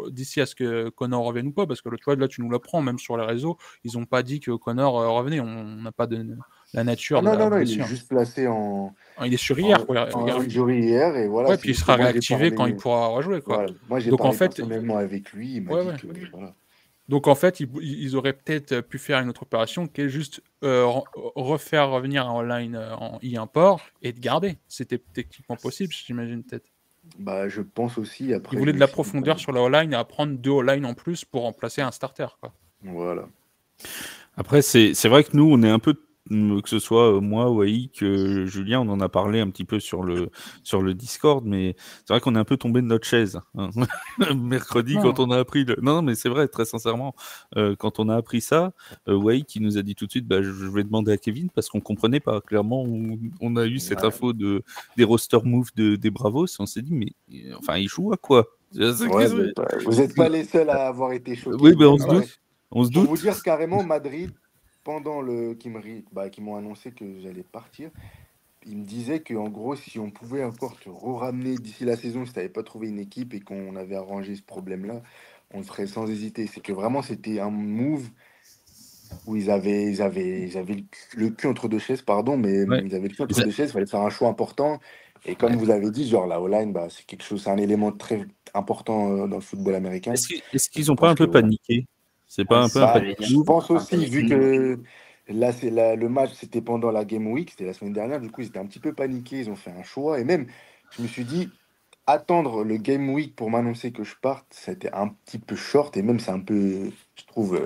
D: d'ici à ce que Connor revienne ou pas, parce que tu vois, là tu nous l'apprends, même sur les réseaux, ils n'ont pas dit que Connor revenait, on n'a pas de la nature
G: Ah
D: de
G: non,
D: la
G: non, non, il est
D: blessure.
G: juste placé en,
D: Il est sur hier,
G: en,
D: quoi.
G: en injury hier, et voilà,
D: Ouais,
G: c'est
D: puis il
G: juste que
D: sera
G: moi, j'ai
D: réactivé quand il
G: parlé,
D: pourra rejouer, quoi.
G: voilà, moi, j'ai
D: Donc en
G: parlé
D: fait,
G: personnellement avec lui, il m'a
D: ouais,
G: dit
D: ouais.
G: que, voilà.
D: Donc en fait, ils auraient peut-être pu faire une autre opération qui est juste refaire revenir en line en e-import et de garder. C'était techniquement possible, j'imagine peut-être.
G: Bah, je pense aussi,
D: Ils
G: après, je
D: voulaient de
G: me
D: la
G: suis dit,
D: profondeur sur la O-line et apprendre 2 O-line en plus pour remplacer un starter, quoi.
G: voilà.
A: Après, c'est vrai que nous, on est un peu, que ce soit moi, Waïk, Julien, on en a parlé un petit peu sur le Discord, mais c'est vrai qu'on est un peu tombé de notre chaise, hein. Mercredi,
D: Non.
A: quand on a appris Non, non, mais c'est vrai, très sincèrement, quand on a appris ça, Waïk, qui nous a dit tout de suite, bah, je vais demander à Kevin, parce qu'on comprenait pas. Clairement, on a eu cette
G: Ouais.
A: info des roster moves des Bravos, et on s'est dit, mais enfin, ils jouent à quoi?
G: Ouais, vous n'êtes pas les seuls à avoir été
A: Oui,
G: choqués.
A: ben on
G: Mais
A: se
G: ouais,
A: doute. On se
G: pour vous
A: doute.
G: dire carrément, Madrid, pendant qu'ils m'ont annoncé que j'allais partir, ils me disaient qu'en gros, si on pouvait encore te ramener d'ici la saison, si tu n'avais pas trouvé une équipe et qu'on avait arrangé ce problème-là, on le ferait sans hésiter. C'est que vraiment, c'était un move où ils avaient le cul entre deux chaises, pardon, mais
A: Ouais.
G: ils avaient le cul
A: Et
G: entre
A: ça-
G: deux chaises, il fallait faire un choix important. Et comme
A: ouais.
G: vous l'avez dit, genre la O-line, bah, c'est quelque chose, c'est un élément très important dans le football américain.
A: Est-ce
G: Et
A: qu'ils
G: je
A: n'ont pas
G: pense
A: un
G: que
A: peu
G: voilà.
A: paniqué? C'est
C: Ah,
A: pas un peu
C: c'est
A: un
C: ça,
G: Bah,
C: j'allais
A: panique
C: dire.
G: je
A: move?
G: pense
C: Enfin,
G: aussi, vu que là, le match, c'était pendant la Game Week, c'était la semaine dernière, du coup, ils étaient un petit peu paniqués, ils ont fait un choix. Et même, je me suis dit, attendre le Game Week pour m'annoncer que je parte, c'était un petit peu short. Et même, c'est un peu, je trouve,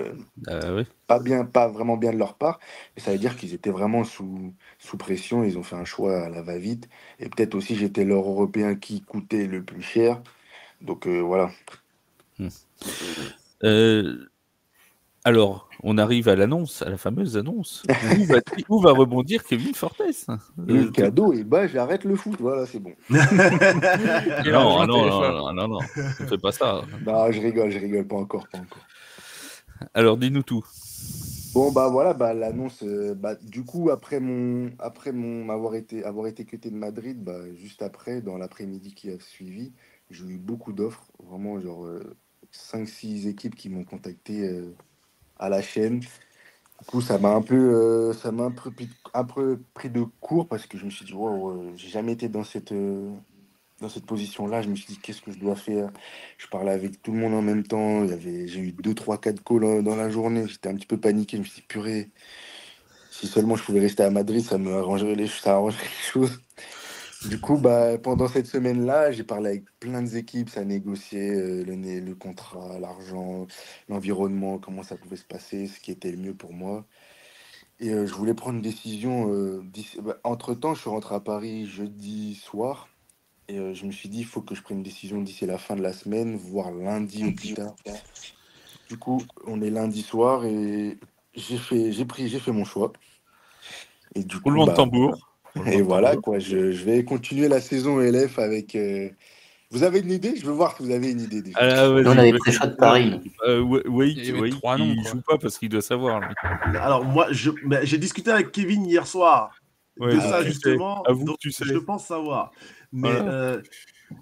A: Ouais.
G: pas vraiment bien de leur part. Et ça veut dire qu'ils étaient vraiment sous pression, ils ont fait un choix à la va-vite. Et peut-être aussi, j'étais leur Européen qui coûtait le plus cher. Donc voilà.
A: Hmm. Alors, on arrive à l'annonce, à la fameuse annonce. Où va rebondir Kevin Fortes?
G: Le cadeau, et bah, j'arrête le foot. Voilà, c'est bon.
D: Il a
A: Non,
D: rejoint
A: non,
D: TF1.
A: non, ne fais pas ça.
G: Non, je rigole, pas encore.
A: Alors, dis-nous tout.
G: Bon, bah voilà, bah l'annonce, bah, du coup, avoir été cuté de Madrid, bah, juste après, dans l'après-midi qui a suivi, j'ai eu beaucoup d'offres, vraiment, genre 5-6 équipes qui m'ont contacté à la chaîne. Du coup, ça m'a un peu pris de court parce que je me suis dit, wow, j'ai jamais été dans cette position-là. Je me suis dit, qu'est-ce que je dois faire? Je parlais avec tout le monde en même temps. J'ai eu 2 3 4 calls dans la journée. J'étais un petit peu paniqué. Je me suis dit, purée, si seulement je pouvais rester à Madrid, ça arrangerait les choses. Du coup, bah, pendant cette semaine-là, j'ai parlé avec plein d'équipes, ça négociait le contrat, l'argent, l'environnement, comment ça pouvait se passer, ce qui était le mieux pour moi. Et je voulais prendre une décision. Entre-temps, je suis rentré à Paris jeudi soir. Et je me suis dit, il faut que je prenne une décision d'ici la fin de la semaine, voire lundi au plus tard. Du coup, on est lundi soir et j'ai fait mon choix. Et du coup,
A: Roulement de
G: bah,
A: tambour.
G: et voilà, quoi, je vais continuer la saison LF avec. Vous avez une idée? Je veux voir si vous avez une idée déjà.
A: Ah,
C: Nous, on
A: vas-y,
C: avait
A: vas-y.
C: pris le choix de Paris.
A: Wait,
D: Il y avait 3 noms,
A: il
D: quoi.
A: joue pas parce qu'il doit savoir, lui.
E: Alors, moi, j'ai discuté avec Kevin hier soir
A: Ouais,
E: de
A: donc
E: ça,
A: tu sais.
E: justement.
A: Avoue
E: Donc,
A: que tu sais.
E: je pense savoir. Mais
A: Voilà.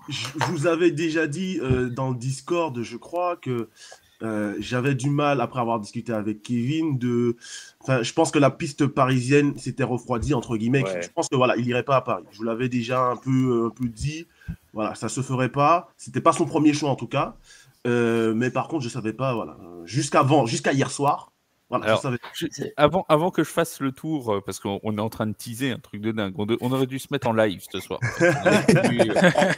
E: je vous avais déjà dit dans le Discord, je crois, que j'avais du mal, après avoir discuté avec Kevin, je pense que la piste parisienne s'était refroidie, entre guillemets.
G: Ouais.
E: Je pense que voilà, il irait pas à Paris. Je vous l'avais déjà un peu dit. Voilà, ça se ferait pas. C'était pas son premier choix, en tout cas. Mais par contre, je savais pas, voilà. Jusqu'à hier soir, voilà,
A: Alors,
E: je savais.
A: avant que je fasse le tour, parce qu'on est en train de teaser un truc de dingue, on aurait dû se mettre en live ce soir.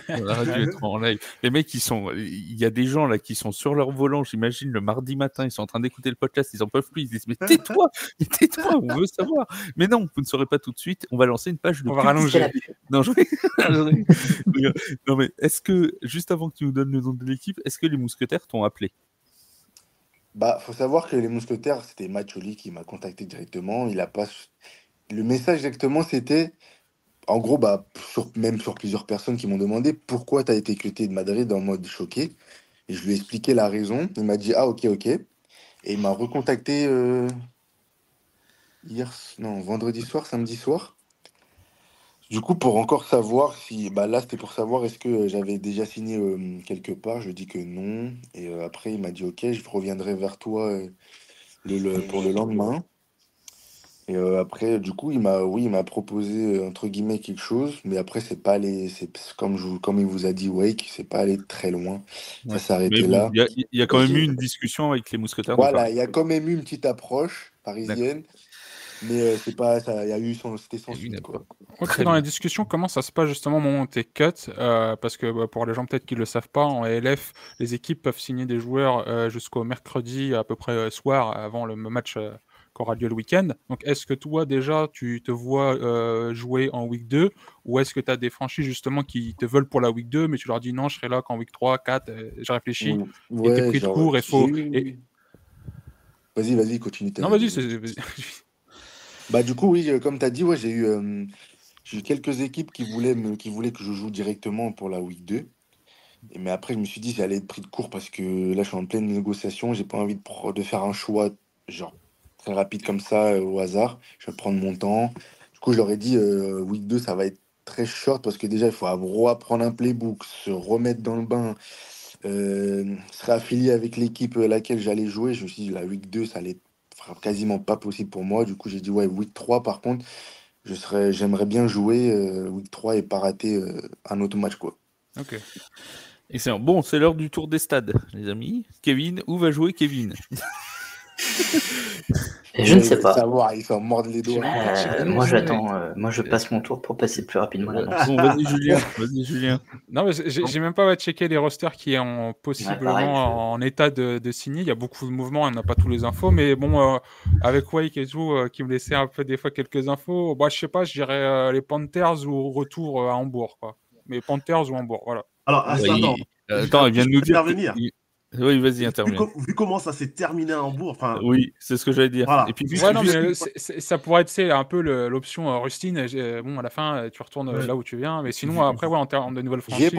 A: On aurait dû être en live. Les mecs, il y a des gens là qui sont sur leur volant, j'imagine, le mardi matin, ils sont en train d'écouter le podcast, ils en peuvent plus, ils disent, mais tais-toi, on veut savoir. Mais non, vous ne saurez pas tout de suite, on va lancer une page de
D: On va
A: pub.
D: rallonger.
A: Non, non, mais est-ce que, juste avant que tu nous donnes le nom de l'équipe, est-ce que les mousquetaires t'ont appelé?
G: Bah, faut savoir que les mousquetaires, c'était Mathioli qui m'a contacté directement. Il a pas. Le message exactement, c'était. En gros, bah, même sur plusieurs personnes qui m'ont demandé pourquoi tu as été cuté de Madrid en mode choqué. Et je lui ai expliqué la raison. Il m'a dit, ah, ok. Et il m'a recontacté vendredi soir, samedi soir. Du coup, pour encore savoir si. Bah là, c'était pour savoir est-ce que j'avais déjà signé quelque part. Je lui ai dit que non. Et après, il m'a dit, ok, je reviendrai vers toi pour le lendemain. Et après, du coup, il m'a proposé, entre guillemets, quelque chose, mais après, c'est comme il vous a dit, Wake, c'est pas allé très loin.
A: Ouais.
G: Ça s'est
A: Mais
G: arrêté
A: bon,
G: là.
A: il y a quand même eu une discussion avec les mousquetaires de
G: Voilà,
A: Paris.
G: il y a quand même eu une petite approche parisienne, mais c'est pas ça, c'était sans suite, quoi.
D: Ok,
A: Très
D: dans la
A: bien.
D: discussion, comment ça se passe justement au moment où t'es cut parce que pour les gens peut-être qui le savent pas, en LF, les équipes peuvent signer des joueurs jusqu'au mercredi à peu près soir avant le match qu'aura lieu le week-end. Donc est-ce que toi déjà tu te vois jouer en week 2 ou est-ce que tu as des franchises justement qui te veulent pour la week 2 mais tu leur dis non, je serai là qu'en week 3, 4, j'ai réfléchi et t'es
G: Ouais,
D: pris de
G: genre,
D: court et
G: j'ai
D: faut...
G: eu. Vas-y, continue
D: Non,
G: ta
D: vas-y,
G: développe.
D: vas-y.
G: Bah, du coup, oui, comme tu as dit, ouais, j'ai eu quelques équipes qui voulaient que je joue directement pour la week 2. Mais après, je me suis dit, j'allais être pris de court parce que là, je suis en pleine négociation. J'ai pas envie de faire un choix genre très rapide comme ça au hasard. Je vais prendre mon temps. Du coup, je leur ai dit, week 2, ça va être très short parce que déjà, il faut apprendre un playbook, se remettre dans le bain, se réaffilier avec l'équipe à laquelle j'allais jouer. Je me suis dit, la week 2, ça allait être quasiment pas possible pour moi. Du coup, j'ai dit, ouais, week 3, par contre, j'aimerais bien jouer week 3 et pas rater un autre match, quoi.
D: Ok.
A: Excellent. Bon, c'est l'heure du tour des stades, les amis. Kevin, où va jouer Kevin?
C: Je ne sais pas.
G: Savoir, ils s'en mordent les doigts.
C: Moi, j'attends. Moi, je passe mon tour pour passer plus rapidement l'annonce.
A: Bon, vas-y Julien. Vas-y Julien.
D: Non, mais j'ai même pas checké les rosters qui est possiblement en état de signer. Il y a beaucoup de mouvements, on n'a pas tous les infos. Mais bon, avec Wake et tout, qui me laissait un peu des fois quelques infos, bah, je sais pas, je dirais les Panthers ou retour à Hambourg, quoi. Mais Panthers ou Hambourg, voilà.
E: Alors,
A: Attends, il vient de nous dire. Oui, vas-y, interviens.
E: Vu comment ça s'est terminé à Hambourg, enfin.
A: Oui, c'est ce que j'allais dire.
E: Voilà.
A: Et puis,
D: Ouais, non, mais ça pourrait être un peu l'option Rustine. Bon, à la fin, tu retournes là où tu viens. Mais sinon, après, ouais, en termes de nouvelles franchises,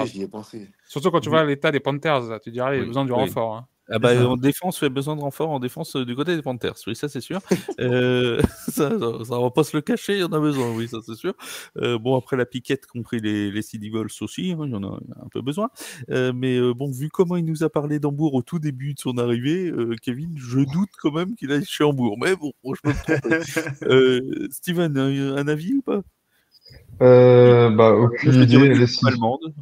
G: j'y ai pensé.
D: Surtout quand tu vois l'état des Panthers, tu dirais, il y a besoin du renfort. Hein.
A: Ah bah, en défense, il y a besoin de renfort en défense du côté des Panthers. Oui, ça c'est sûr. Ça, on va pas se le cacher, il y en a besoin, oui, ça c'est sûr. Bon, après la piquette, compris les Sea Devils aussi, hein, il y en a un peu besoin. Mais bon, vu comment il nous a parlé d'Hambourg au tout début de son arrivée, Kevin, je doute quand même qu'il aille chez Hambourg. Mais bon, je peux me tromper. Steven, un avis ou pas?
B: Bah, aucune idée.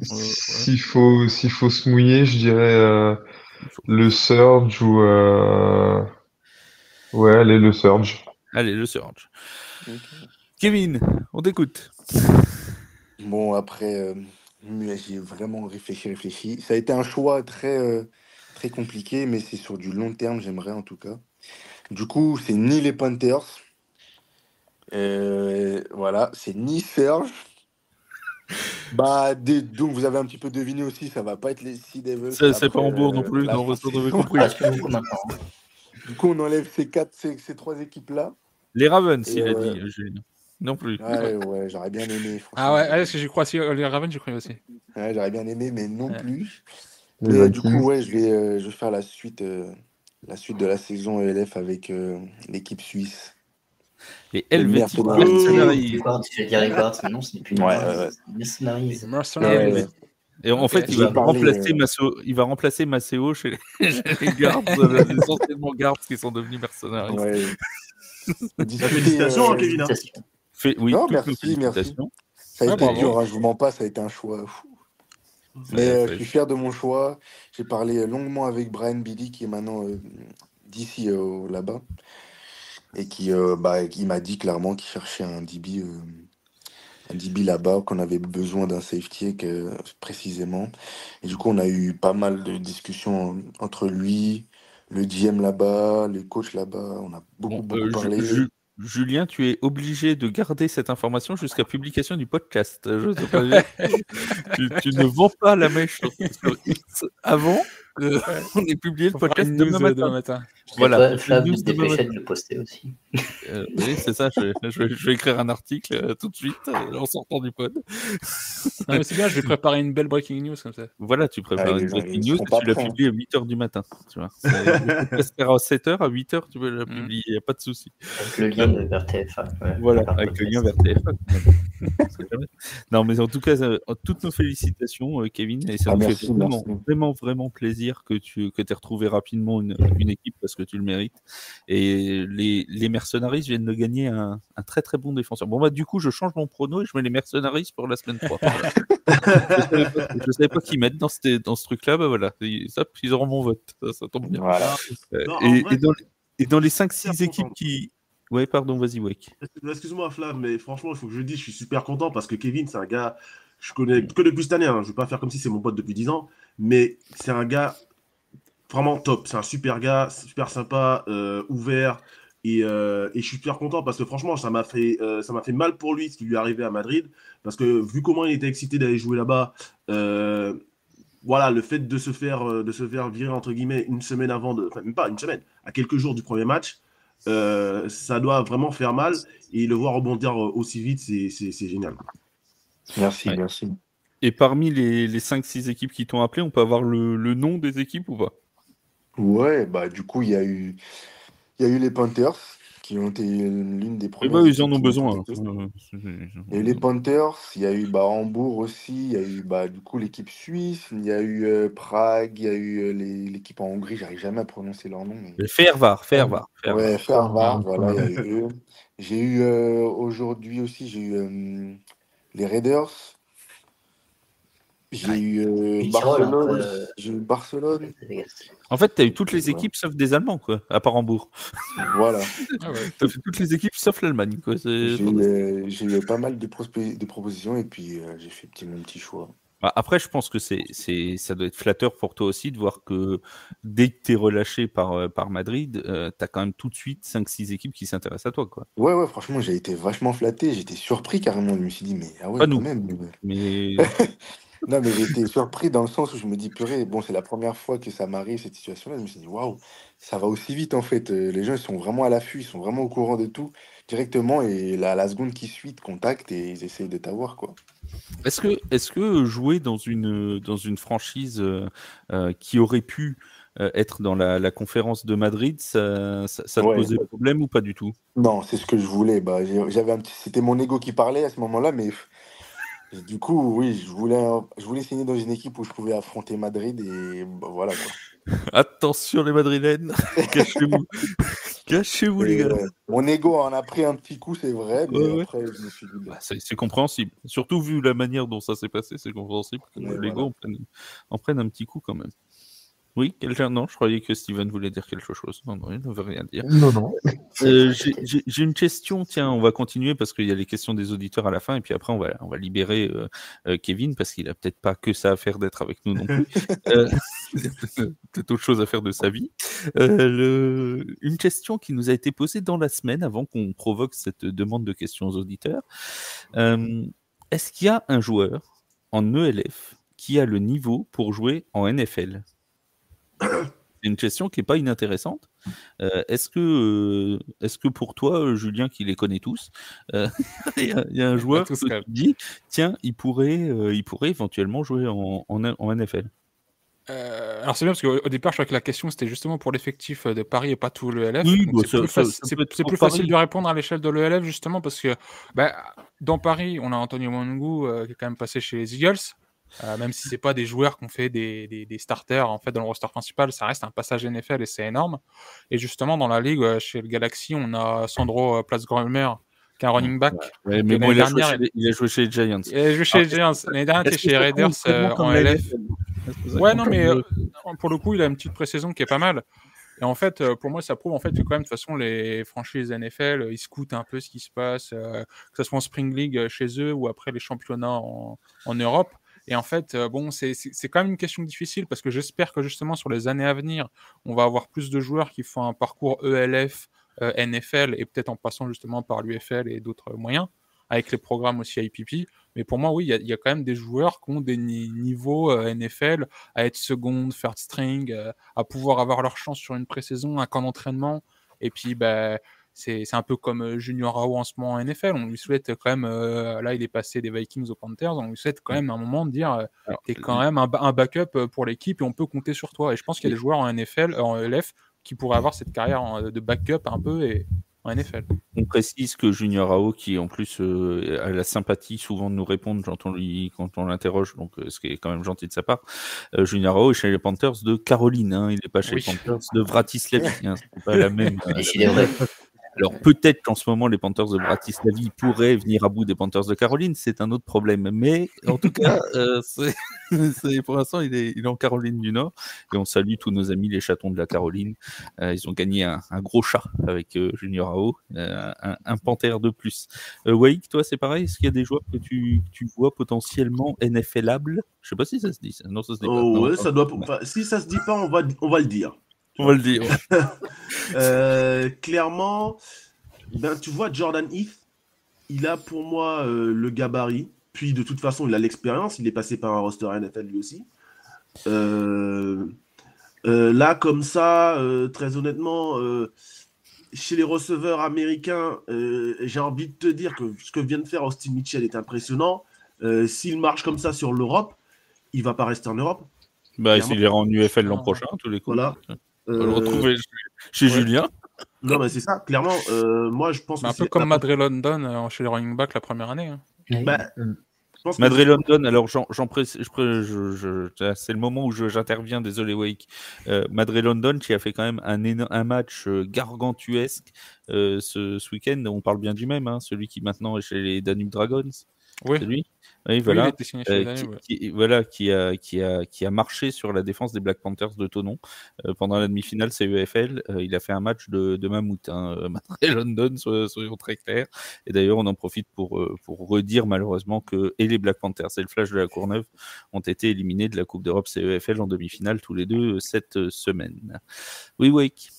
B: S'il faut se mouiller, je dirais le Surge ou ouais, allez, le Surge.
A: Allez, le Surge. Okay. Kevin, on t'écoute.
G: Bon, après, j'ai vraiment réfléchi. Ça a été un choix très, très compliqué, mais c'est sur du long terme, j'aimerais en tout cas. Du coup, c'est ni les Panthers. Voilà, c'est ni Surge. Bah, donc vous avez un petit peu deviné aussi, ça va pas être les Sea Devils.
A: C'est pas Hambourg non plus, non, on avait compris.
G: Du coup, on enlève ces trois équipes-là.
A: Les Ravens, il a dit, non plus.
G: Ouais, j'aurais bien aimé.
D: Ah ouais, parce que j'y crois aussi, les Ravens, j'y crois aussi.
G: Ouais, j'aurais bien aimé, mais non plus. Mais du coup, ouais, je vais faire la suite de la saison ELF avec l'équipe suisse.
A: Les Helvétiques
C: Mercenaries. Je vais dire les Guards, mais non, ce n'est plus
G: Mercenaries.
A: Et en fait, il va remplacer Maceo chez les Guards, les anciennement Guards qui sont devenus mercenaires.
G: Ouais.
E: Félicitations, Kevin.
A: Oui,
G: non, merci. Ça a été dur, je vous mens pas, ça a été un choix fou. Mais je suis fier de mon choix. J'ai parlé longuement avec Brian Billy, qui est maintenant d'ici là-bas, et qui m'a dit clairement qu'il cherchait un DB là-bas, qu'on avait besoin d'un safety précisément. Et du coup, on a eu pas mal de discussions entre lui, le GM là-bas, les coachs là-bas. On a beaucoup parlé.
A: Julien, tu es obligé de garder cette information jusqu'à publication du podcast. Je te préviens. tu ne vends pas la mèche sur X avant qu'on ait publié le podcast demain matin.
C: Voilà. Flav nous dépêchait de le poster aussi.
A: Oui, c'est ça. Je vais écrire un article tout de suite en sortant du pod.
D: Non, mais c'est bien, je vais préparer une belle breaking news comme ça.
A: Voilà, tu prépares une breaking news et tu la publies à 8h du matin. Tu vois. À 7h, à 8h, tu peux la publier, il n'y a pas de souci.
C: Avec le lien vers TF1.
A: Voilà, avec le lien vers TF1. Non, mais en tout cas, toutes nos félicitations, Kevin. Et ça nous fait vraiment plaisir que tu aies retrouvé rapidement une équipe parce que que tu le mérites. Et les Mercenaries viennent de gagner un très très bon défenseur. Bon, du coup, je change mon prono et je mets les Mercenaries pour la semaine 3. Je savais pas qui mettre dans ce truc-là. Voilà. Ils auront mon vote. Ça tombe bien.
G: Voilà.
A: Et dans les 5-6 équipes qui. Ouais, pardon, vas-y, Wake.
E: Excuse-moi, Flav, mais franchement, il faut que je le dise, je suis super content parce que Kevin, c'est un gars, je connais que depuis cette année, je ne vais pas faire comme si c'est mon pote depuis 10 ans, mais c'est un gars vraiment top. C'est un super gars, super sympa, ouvert, et je suis super content parce que franchement, ça m'a fait mal pour lui ce qui lui est arrivé à Madrid, parce que vu comment il était excité d'aller jouer là-bas, voilà, le fait de se faire virer, entre guillemets, une semaine avant, même pas une semaine, à quelques jours du premier match, ça doit vraiment faire mal, et le voir rebondir aussi vite, c'est génial.
G: Merci.
A: Et parmi les 5-6 équipes qui t'ont appelé, on peut avoir le nom des équipes ou pas?
G: Ouais, du coup, il y a eu les Panthers qui ont été l'une des premières.
A: Ils en ont besoin.
G: Il y a eu les Panthers, il y a eu Hambourg aussi, il y a eu du coup l'équipe suisse, il y a eu Prague, il y a eu l'équipe en Hongrie, j'arrive jamais à prononcer leur nom. Mais...
A: Fervar.
G: Ouais, Fervar, voilà, il y a eu eux. J'ai eu aujourd'hui aussi, j'ai eu les Raiders. J'ai eu Barcelone. J'ai eu Barcelone.
A: En fait, tu as eu toutes les équipes sauf des Allemands, quoi, à part Hambourg.
G: Voilà.
A: Tu as fait toutes les équipes sauf l'Allemagne, quoi.
G: J'ai eu pas mal de propositions et puis j'ai fait mon petit choix.
A: Après, je pense que ça doit être flatteur pour toi aussi de voir que dès que tu es relâché par Madrid, tu as quand même tout de suite 5-6 équipes qui s'intéressent à toi, quoi.
G: Ouais, franchement, j'ai été vachement flatté. J'étais surpris carrément. Je me suis dit, mais ah ouais,
A: pas
G: quand
A: nous.
G: même.
A: Mais...
G: Non, mais j'ai été surpris dans le sens où je me dis, purée, bon, c'est la première fois que ça m'arrive, cette situation-là. Je me suis dit, waouh, ça va aussi vite en fait. Les gens, ils sont vraiment à l'affût, ils sont vraiment au courant de tout directement. Et la seconde qui suit, ils te contactent et ils essayent de t'avoir, quoi.
A: Est-ce que jouer dans une franchise qui aurait pu être dans la conférence de Madrid, ça te posait problème ou pas du tout?
G: Non, c'est ce que je voulais. C'était mon ego qui parlait à ce moment-là, mais du coup, oui, je voulais signer dans une équipe où je pouvais affronter Madrid et voilà, quoi.
A: Attention les Madrilènes, cachez-vous les gars.
G: Mon ego en a pris un petit coup, c'est vrai, mais après je me suis dit.
A: C'est compréhensible. Surtout vu la manière dont ça s'est passé, c'est compréhensible que l'ego en prenne un petit coup quand même. Oui, quelqu'un? Non, je croyais que Steven voulait dire quelque chose. Non, il ne veut rien dire.
B: Non.
A: J'ai une question. Tiens, on va continuer parce qu'il y a les questions des auditeurs à la fin et puis après on va libérer Kevin parce qu'il a peut-être pas que ça à faire d'être avec nous non plus. Peut-être autre chose à faire de sa vie. Une question qui nous a été posée dans la semaine avant qu'on provoque cette demande de questions aux auditeurs. Est-ce qu'il y a un joueur en ELF qui a le niveau pour jouer en NFL? C'est une question qui n'est pas inintéressante. Est-ce que pour toi, Julien, qui les connaît tous, il y a un joueur qui dit tiens, il pourrait éventuellement jouer en NFL?
D: Alors c'est bien parce qu'au départ, je crois que la question c'était justement pour l'effectif de Paris et pas tout l'ELF.
A: Oui,
D: c'est plus facile de répondre à l'échelle de l'ELF justement parce que dans Paris, on a Antonio Mwangu qui est quand même passé chez les Eagles. Même si c'est pas des joueurs qui ont fait des starters en fait dans le roster principal, ça reste un passage NFL et c'est énorme. Et justement dans la ligue chez le Galaxy, on a Sandro Plasgrömer qui est un running back.
A: Ouais, mais bon, il a joué chez les Giants.
D: Il a joué chez les Giants. L'année dernière, il était chez les Raiders en LF. Ouais, non, mais pour le coup, il a une petite pré-saison qui est pas mal. Et en fait, pour moi, ça prouve en fait que quand même, de toute façon, les franchises NFL, ils scoutent un peu ce qui se passe, que ce soit en Spring League chez eux ou après les championnats en Europe. Et en fait, c'est quand même une question difficile parce que j'espère que justement sur les années à venir, on va avoir plus de joueurs qui font un parcours ELF, NFL et peut-être en passant justement par l'UFL et d'autres moyens, avec les programmes aussi IPP. Mais pour moi, oui, il y a quand même des joueurs qui ont des niveaux NFL à être seconde, third string, à pouvoir avoir leur chance sur une pré-saison, un camp d'entraînement. Et puis, c'est un peu comme Junior Ao en ce moment en NFL. On lui souhaite quand même, là il est passé des Vikings aux Panthers, on lui souhaite quand même un moment de dire t'es quand même un backup pour l'équipe et on peut compter sur toi. Et je pense qu'il y a des joueurs en NFL, en ELF qui pourraient avoir cette carrière de backup un peu et en NFL.
A: On précise que Junior Ao, qui en plus a la sympathie souvent de nous répondre quand on l'interroge, donc ce qui est quand même gentil de sa part, Junior Ao est chez les Panthers de Caroline, hein, il n'est pas chez les Panthers de Vratislavie, hein, c'est pas la même.
C: Décidément.
A: Alors peut-être qu'en ce moment les Panthers de Bratislavie pourraient venir à bout des Panthers de Caroline, c'est un autre problème. Mais en tout cas, pour l'instant il est en Caroline du Nord et on salue tous nos amis les chatons de la Caroline. Ils ont gagné un gros chat avec Junior Ao, un panthère de plus. Waïk, toi c'est pareil, est-ce qu'il y a des joueurs que tu vois potentiellement NFLables? Je sais pas si ça se dit. Non, ça se dit pas.
E: Oh,
A: Non,
E: ouais, ça doit. Enfin, si ça se dit pas, on va le dire.
A: on va le dire.
E: Clairement, ben, tu vois, Jordan Heath, il a pour moi le gabarit. Puis de toute façon, il a l'expérience. Il est passé par un roster NFL lui aussi. Là, comme ça, très honnêtement, chez les receveurs américains, j'ai envie de te dire que ce que vient de faire Austin Mitchell est impressionnant. S'il marche comme ça sur l'Europe, il va pas rester en Europe.
A: Bah, il ira en UFL l'an prochain, tous les coups.
E: Voilà.
A: On va le retrouver chez Julien.
E: Non, mais c'est ça, clairement. Moi, je pense que
D: Un peu comme Madre London chez les running backs la première année. Hein.
E: Bah,
A: Madre London, alors c'est le moment où j'interviens, désolé Wake. Madre London qui a fait quand même un match gargantuesque ce week-end, on parle bien du même, hein, celui qui maintenant est chez les Danube Dragons.
D: Oui.
A: C'est lui. Oui, voilà.
D: Oui, il était signé chez les Danube,
A: qui a marché sur la défense des Black Panthers de Thonon pendant la demi-finale CEFL. Il a fait un match de mammouth, hein, Madre London, soyons très clairs. Et d'ailleurs, on en profite pour redire malheureusement que et les Black Panthers et le Flash de la Courneuve ont été éliminés de la Coupe d'Europe CEFL en demi-finale tous les deux cette semaine. Oui, Wake.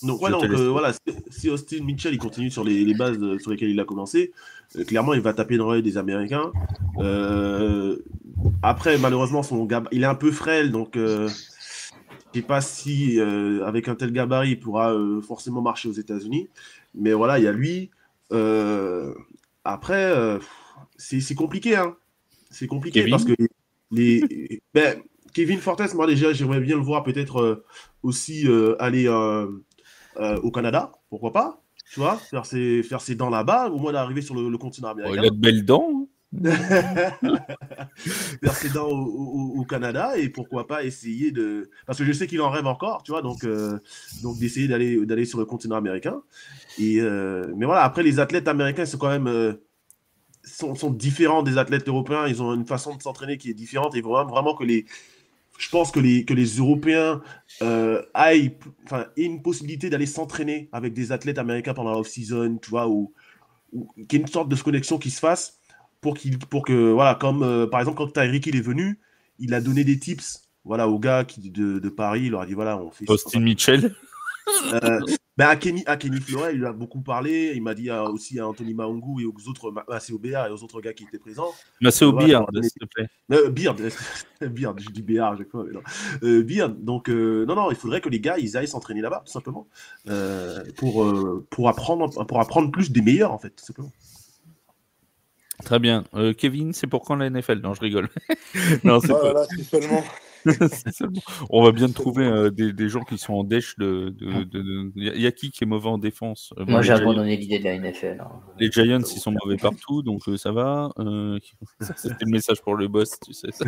E: Donc, voilà, si Austin Mitchell il continue sur les bases sur lesquelles il a commencé, clairement il va taper dans l'œil des Américains. Après, malheureusement, il est un peu frêle, donc je ne sais pas si avec un tel gabarit il pourra forcément marcher aux États-Unis. Mais voilà, il y a lui. Après, c'est compliqué, hein. C'est compliqué
A: Kevin?
E: parce que Kevin Fortes, moi déjà, j'aimerais bien le voir peut-être aussi aller au Canada, pourquoi pas, tu vois, faire ses dents là-bas, au moins d'arriver sur le continent américain.
A: Il a de belles dents.
E: Faire ses dents au Canada et pourquoi pas essayer de... Parce que je sais qu'il en rêve encore, tu vois, donc d'essayer d'aller sur le continent américain. Mais voilà, après les athlètes américains sont quand même... sont différents des athlètes européens, ils ont une façon de s'entraîner qui est différente et vraiment que je pense que les Européens aient une possibilité d'aller s'entraîner avec des athlètes américains pendant la off-season, tu vois, ou qu'il y ait une sorte de connexion qui se fasse pour que voilà, comme par exemple quand Tyreek il est venu, il a donné des tips, voilà, aux gars de Paris, il leur a dit voilà, on fait
A: Austin Mitchell.
E: À Kenny Fleuret, il a beaucoup parlé. Il m'a dit aussi à Anthony Maungu et aux autres, Maceo Béard et aux autres gars qui étaient présents.
A: Maceo Béard, s'il te plaît.
E: Beard, je dis Béard, je crois. Beard. Donc, non, il faudrait que les gars, ils aillent s'entraîner là-bas, tout simplement, pour apprendre plus des meilleurs, en fait, tout simplement.
A: Très bien. Kevin, c'est pour quand la NFL? Non, je rigole. Non, c'est pas...
G: c'est seulement...
A: On va bien trouver des gens qui sont en dèche Il y a qui est mauvais en défense?
C: Moi, j'ai abandonné l'idée de la NFL. Hein.
A: Les Giants, ils sont mauvais partout, donc ça va. C'était le message pour le boss, tu sais. Ça.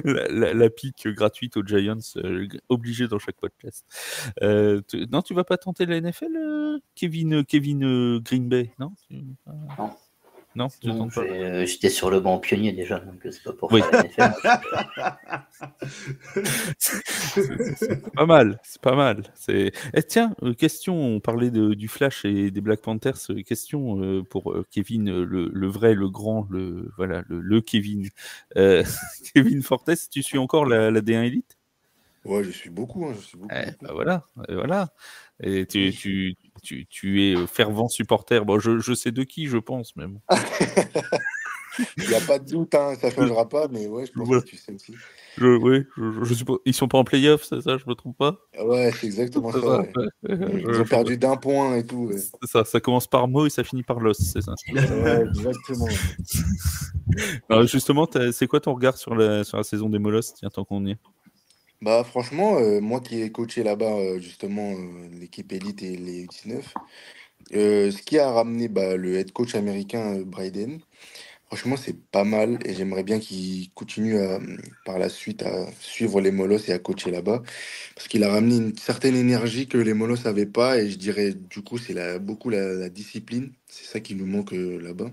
A: La pique gratuite aux Giants, obligé dans chaque podcast. Non, tu vas pas tenter la NFL, Kevin Green Bay, non? Non,
C: non, j'étais sur le banc pionnier déjà, donc c'est pas pour faire la NFL.
A: C'est pas mal. Tiens, question, on parlait du Flash et des Black Panthers, question pour Kevin, le vrai, le grand, le Kevin. Kevin Fortes, tu suis encore la D1 Elite?
G: Ouais, je suis beaucoup.
A: Voilà. Et tu es fervent supporter. Bon, je sais de qui, je pense, même.
G: Il n'y a pas de doute, hein, ça ne changera pas, mais ouais, je pense que tu sais aussi.
A: Je suppose. Ils sont pas en playoff, c'est ça, je me trompe pas?
G: Ouais, c'est exactement ça. Ouais. Ils ont perdu d'1 point et tout. Ouais.
A: C'est ça commence par Mo et ça finit par Los, c'est ça.
G: Ouais, exactement.
A: Alors, justement, c'est quoi ton regard sur la saison des Molosses, tiens, tant qu'on y est?
G: Bah franchement, moi qui ai coaché là-bas justement l'équipe élite et les U19, Ce qui a ramené le head coach américain Bryden, franchement, c'est pas mal et j'aimerais bien qu'il continue par la suite à suivre les Molosses et à coacher là-bas parce qu'il a ramené une certaine énergie que les Molosses n'avaient pas et je dirais du coup, c'est beaucoup la discipline. C'est ça qui nous manque là-bas.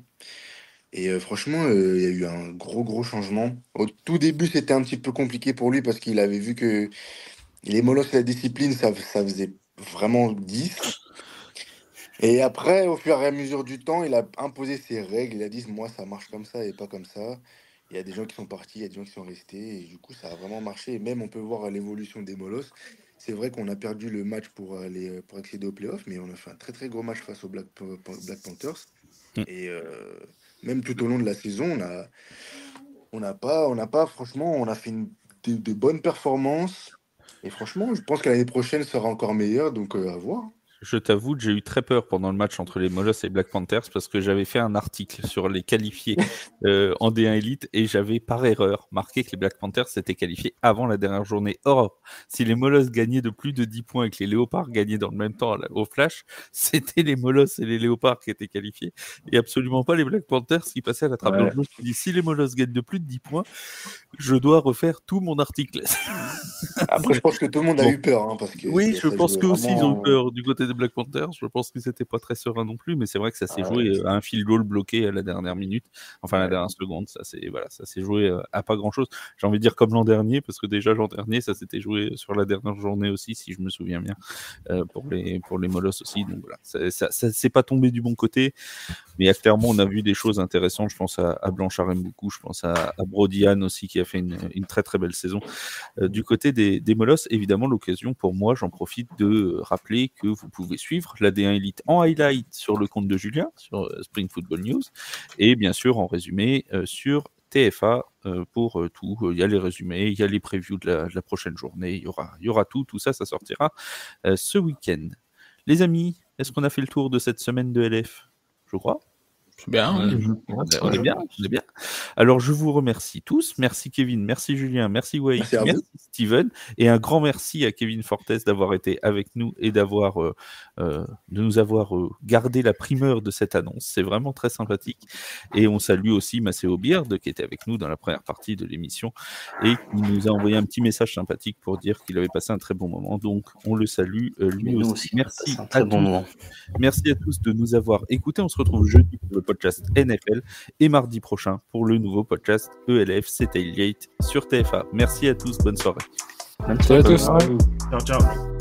G: Et franchement, il y a eu un gros changement. Au tout début, c'était un petit peu compliqué pour lui parce qu'il avait vu que les Molosses et la discipline, ça faisait vraiment 10. Et après, au fur et à mesure du temps, il a imposé ses règles. Il a dit, moi, ça marche comme ça et pas comme ça. Il y a des gens qui sont partis, il y a des gens qui sont restés. Et du coup, ça a vraiment marché. Et même, on peut voir l'évolution des Molosses. C'est vrai qu'on a perdu le match pour accéder aux playoffs, mais on a fait un très gros match face aux Black Panthers. Et même tout au long de la saison, on n'a pas, franchement, on a fait de bonnes performances. Et franchement, je pense que l'année prochaine sera encore meilleure. Donc, à voir.
A: Je t'avoue que j'ai eu très peur pendant le match entre les Molosses et Black Panthers parce que j'avais fait un article sur les qualifiés en D1 Elite et j'avais par erreur marqué que les Black Panthers s'étaient qualifiés avant la dernière journée. Or, si les Molosses gagnaient de plus de 10 points et que les Léopards gagnaient dans le même temps au flash, c'était les Molosses et les Léopards qui étaient qualifiés et absolument pas les Black Panthers qui passaient à la trappe.
B: Ouais.
A: Donc je me suis dit, si les Molosses gagnent de plus de 10 points, je dois refaire tout mon article.
G: Après, je pense que tout le monde a eu peur. Hein, parce que
A: oui, je
G: ça
A: pense
G: jouait
A: qu'eux aussi ils
G: vraiment-
A: ont eu peur du côté des Black Panthers. Je pense qu'ils n'étaient pas très sereins non plus, mais c'est vrai que ça s'est joué à un field goal bloqué à la dernière minute, enfin à la dernière seconde. Ça s'est joué à pas grand-chose. J'ai envie de dire comme l'an dernier, parce que déjà l'an dernier, ça s'était joué sur la dernière journée aussi, si je me souviens bien, pour les Molosses aussi. Donc voilà, ça s'est pas tombé du bon côté, mais clairement on a vu des choses intéressantes. Je pense à Blanchard beaucoup, je pense à Brodian aussi qui a fait une très belle saison. Du côté des Molosses, évidemment, l'occasion pour moi, j'en profite de rappeler que vous pouvez suivre la D1 Elite en highlight sur le compte de Julien, sur Spring Football News, et bien sûr en résumé sur TFA pour tout. Il y a les résumés, il y a les previews de la prochaine journée, il y aura tout ça sortira ce week-end. Les amis, est-ce qu'on a fait le tour de cette semaine de LF ? Je crois.
D: C'est bien.
A: On est bien. Alors, je vous remercie tous. Merci Kevin, merci Julien, merci Wade,
G: Merci à vous.
A: Steven. Et un grand merci à Kevin Fortes d'avoir été avec nous et de nous avoir gardé la primeur de cette annonce. C'est vraiment très sympathique. Et on salue aussi Maceo Beard qui était avec nous dans la première partie de l'émission et qui nous a envoyé un petit message sympathique pour dire qu'il avait passé un très bon moment. Donc, on le salue lui aussi. Merci
C: un très bon moment.
A: Merci à tous de nous avoir écoutés. On se retrouve jeudi pour le podcast NFL et mardi prochain pour le nouveau podcast ELF, c'est Tailgate sur TFA. Merci à tous, bonne soirée.
C: Bonne
D: Salut à tous.
E: Ciao.